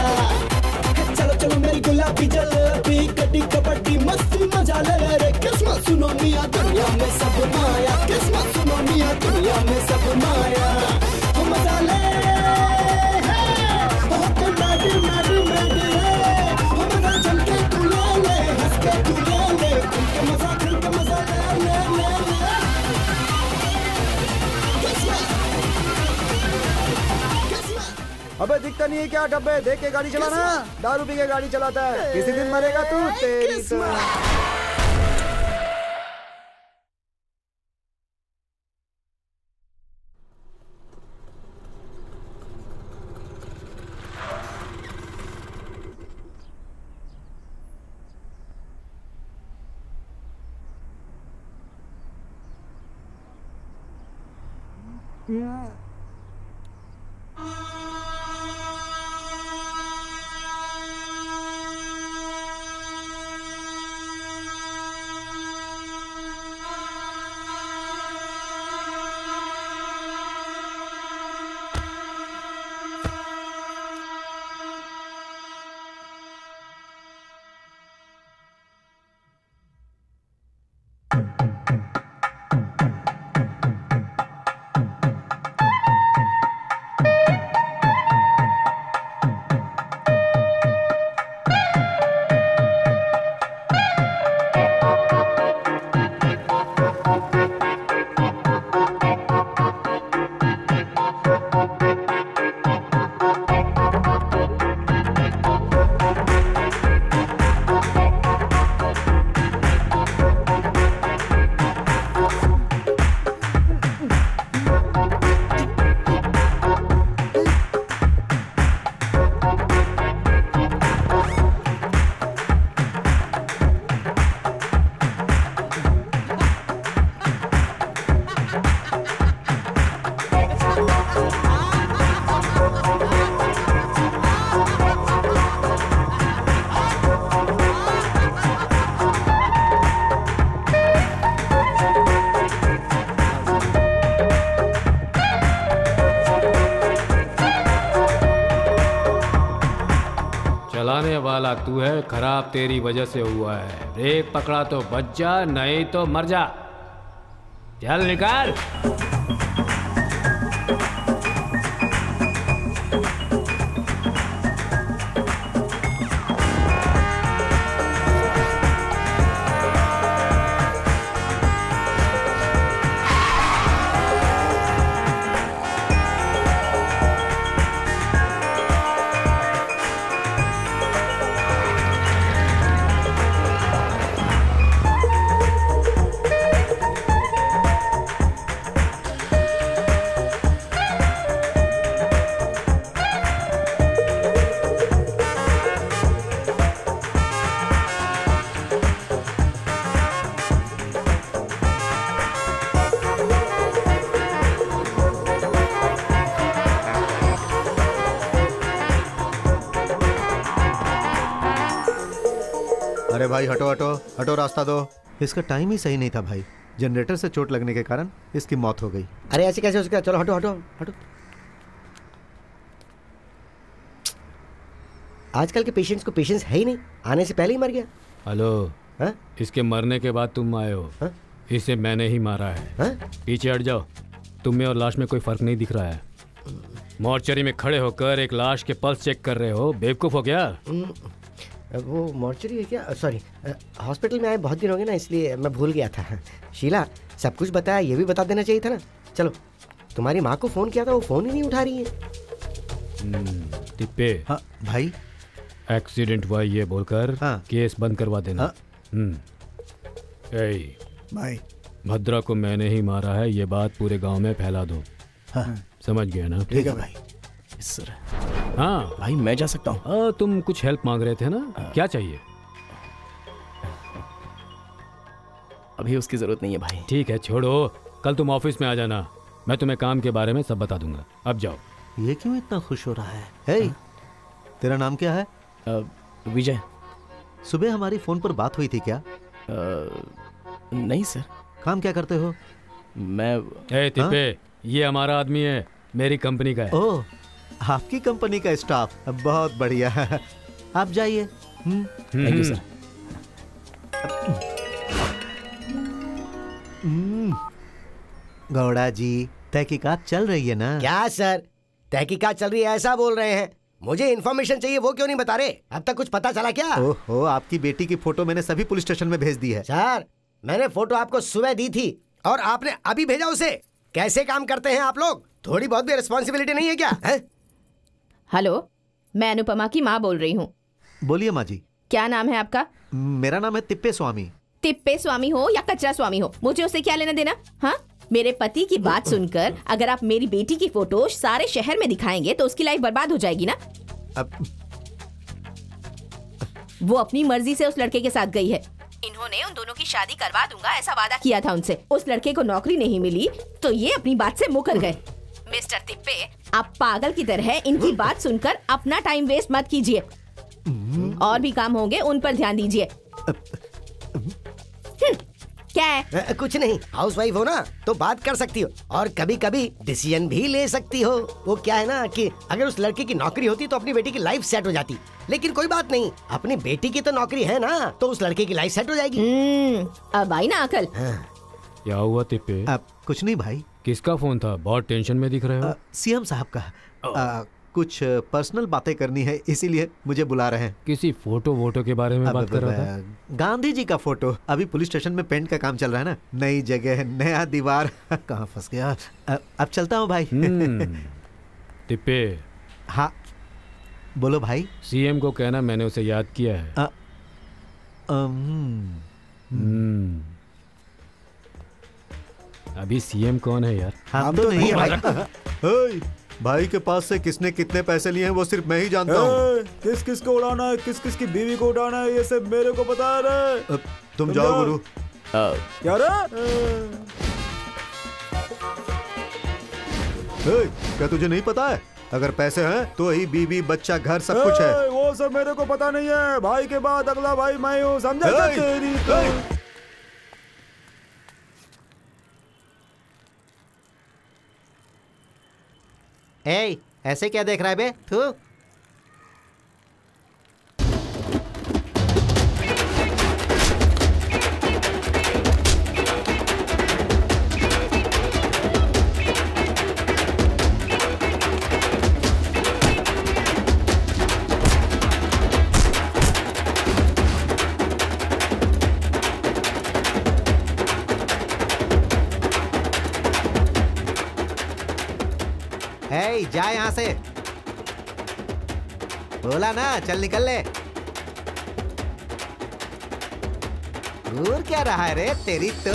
चलो चलो मेरी गुलाबी जलेबी कटी कपट्टी मस्ती मजा ले ले रे। किस्मत सुनो मियां, दुनिया में सब माया। किस्मत सुनो मियां, दुनिया में सब माया। हो मजा ले मैडी मैडी मैडी रे। हो मजा चमके तू ले ले, हंस के तू ले ले, खुल के मजा ले ले ले ले। अबे दिखता नहीं है क्या? डब्बे देख के गाड़ी चलाना। दारू पी के गाड़ी चलाता है, किसी दिन मरेगा तू। तेरी तो। चलाने वाला तू है, खराब तेरी वजह से हुआ है। ब्रेक पकड़ा तो बच जा, नहीं तो मर जा। चल निकाल। अरे भाई हटो हटो हटो, रास्ता दो। इसका टाइम ही सही नहीं था भाई। जनरेटर से चोट लगने के कारण इसकी मौत हो गई। अरे ऐसे कैसे हो सकता है? चलो हटो हटो हटो। आजकल के पेशेंट्स को पेशेंस है ही नहीं, आने से पहले ही मर गया। हेलो, हाँ? इसके मरने के बाद तुम आए हो। हाँ? इसे मैंने ही मारा है। हाँ? पीछे हट जाओ। तुम्हें और लाश में कोई फर्क नहीं दिख रहा है। मॉर्चरी में खड़े होकर एक लाश के पल्स चेक कर रहे हो, बेवकूफ हो क्या? वो मॉर्चरी है क्या? सॉरी, हॉस्पिटल में आए बहुत दिन हो गए ना, इसलिए मैं भूल गया था। शीला, सब कुछ बताया, ये भी बता देना चाहिए था ना। चलो, तुम्हारी माँ को फ़ोन किया था, वो फ़ोन ही नहीं उठा रही है। टिप्पे। हाँ भाई। एक्सीडेंट हुआ ये बोलकर केस बंद करवा देना। भाई, भद्रा को मैंने ही मारा है, ये बात पूरे गांव में फैला दो। समझ गया ना? ठीक है भाई। सर। हाँ भाई, मैं जा सकता हूँ? तुम कुछ हेल्प मांग रहे थे ना, क्या चाहिए? अभी उसकी जरूरत नहीं है भाई। ठीक है, छोड़ो। कल तुम ऑफिस में आ जाना, मैं तुम्हें काम के बारे में सब बता दूंगा। अब जाओ। ये क्यों इतना खुश हो रहा है? हे, तेरा नाम क्या है? विजय। सुबह हमारी फोन पर बात हुई थी क्या? नहीं सर। काम क्या करते हो? मैं तिप्पे, ये हमारा आदमी है, मेरी कंपनी का है। ओह, आपकी कंपनी का स्टाफ, बहुत बढ़िया। आप जाइए। Thank you sir. Gowda ji, तहकीकात चल रही है ना? क्या सर, तहकीकात चल रही है ऐसा बोल रहे हैं? मुझे इन्फॉर्मेशन चाहिए, वो क्यों नहीं बता रहे? अब तक कुछ पता चला क्या? ओहो, आपकी बेटी की फोटो मैंने सभी पुलिस स्टेशन में भेज दी है। सर, मैंने फोटो आपको सुबह दी थी और आपने अभी भेजा उसे। कैसे काम करते हैं आप लोग? थोड़ी बहुत भी रिस्पॉन्सिबिलिटी नहीं है क्या? हेलो, मैं अनुपमा की माँ बोल रही हूँ। बोलिए माँ जी। क्या नाम है आपका? मेरा नाम है तिप्पे स्वामी। तिप्पे स्वामी हो या कचरा स्वामी हो, मुझे उससे क्या लेना देना? हाँ, मेरे पति की बात सुनकर अगर आप मेरी बेटी की फोटो सारे शहर में दिखाएंगे तो उसकी लाइफ बर्बाद हो जाएगी ना। वो अपनी मर्जी से उस लड़के के साथ गई है। इन्होंने उन दोनों की शादी करवा दूंगा ऐसा वादा किया था उनसे। उस लड़के को नौकरी नहीं मिली तो ये अपनी बात से मुकर गए। मिस्टर तिप्पे, आप पागल की तरह इनकी बात सुनकर अपना टाइम वेस्ट मत कीजिए। और भी काम होंगे, उन पर ध्यान दीजिए। क्या है? कुछ नहीं, हाउसवाइफ हो ना तो बात कर सकती हो और कभी कभी डिसीजन भी ले सकती हो। वो क्या है ना कि अगर उस लड़के की नौकरी होती तो अपनी बेटी की लाइफ सेट हो जाती, लेकिन कोई बात नहीं, अपनी बेटी की तो नौकरी है ना, तो उस लड़के की लाइफ सेट हो जाएगी। अब आई ना अकल। क्या हुआ तिप्पे? कुछ नहीं भाई। किसका फोन था? बहुत टेंशन में दिख रहे हो। सीएम साहब का। कुछ पर्सनल बातें करनी है, इसीलिए मुझे बुला रहे हैं। किसी फोटो वोटो के बारे में बात कर रहा था? गांधी जी का फोटो। अभी पुलिस स्टेशन में पेंट का काम चल रहा है ना, नई जगह नया दीवार। कहाँ फंस गया। अब चलता हूँ भाई। तिप्पे। हाँ बोलो भाई। सीएम को कहना मैंने उसे याद किया है। अभी सीएम कौन है यार? हम तो नहीं भाई। भाई के पास से किसने कितने पैसे लिए हैं वो सिर्फ मैं ही जानता हूँ। किस किस को उड़ाना है, किस किस की बीवी को उड़ाना है, ये सब मेरे को पता है। तुम जाओ गुरु। क्या रे? क्या तुझे नहीं पता है? अगर पैसे हैं तो ही बीवी बच्चा घर सब कुछ है। वो सब मेरे को पता नहीं है। भाई के बाद अगला भाई मैं हूँ, समझा? तेरी तो ऐसे क्या देख रहा है बे? तू हे जा यहाँ से, बोला ना चल निकल ले। घूर क्या रहा है रे तेरी तो।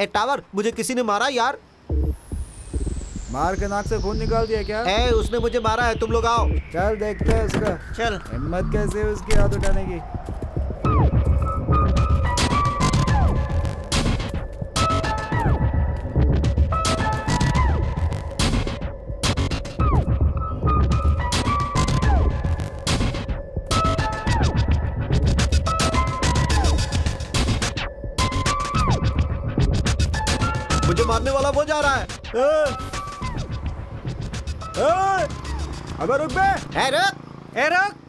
ए टावर, मुझे किसी ने मारा यार। मार के नाक से खून निकाल दिया क्या? ए उसने मुझे मारा है, तुम लोग आओ। चल देखते हैं उसका। चल। हिम्मत कैसे है उसकी हाथ उठाने की। मुझे मारने वाला वो जा रहा है। अबे रुक बे। रुक। रुक।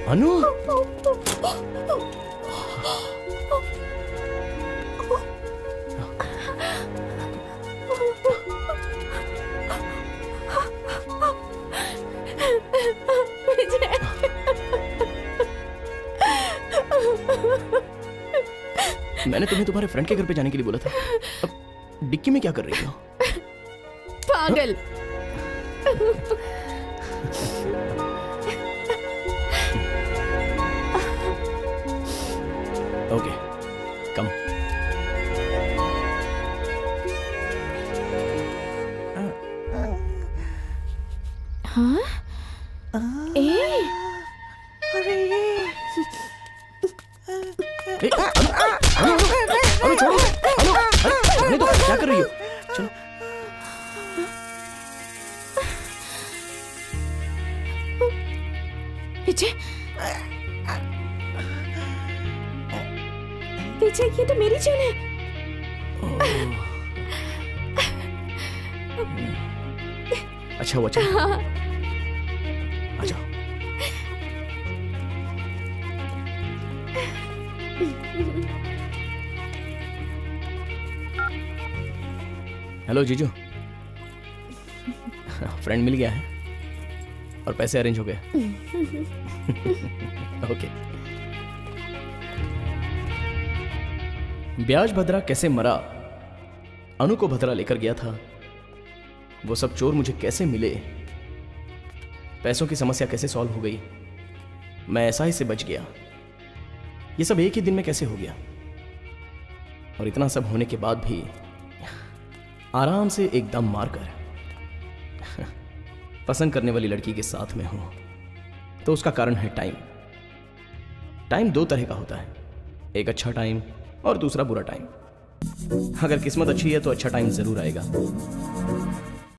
अनु, मैंने तुम्हें तुम्हारे फ्रेंड के घर पे जाने के लिए बोला था। अब डिक्की में क्या कर रही हो? पागल। ओके, कम। हाँ? अनु छोड़ो, अनु, तो क्या कर रही हो? चलो। विजय, विजय ये तो मेरी चेन है। अच्छा हुआ चल। आ जाओ। हेलो जीजू, फ्रेंड मिल गया है और पैसे अरेंज हो गए। ओके। ब्याज भद्रा कैसे मरा, अनु को भद्रा लेकर गया था, वो सब चोर मुझे कैसे मिले, पैसों की समस्या कैसे सॉल्व हो गई, मैं ऐसा ही से बच गया, ये सब एक ही दिन में कैसे हो गया, और इतना सब होने के बाद भी आराम से एकदम मारकर पसंद करने वाली लड़की के साथ में हूं, तो उसका कारण है टाइम। टाइम दो तरह का होता है, एक अच्छा टाइम और दूसरा बुरा टाइम। अगर किस्मत अच्छी है तो अच्छा टाइम जरूर आएगा,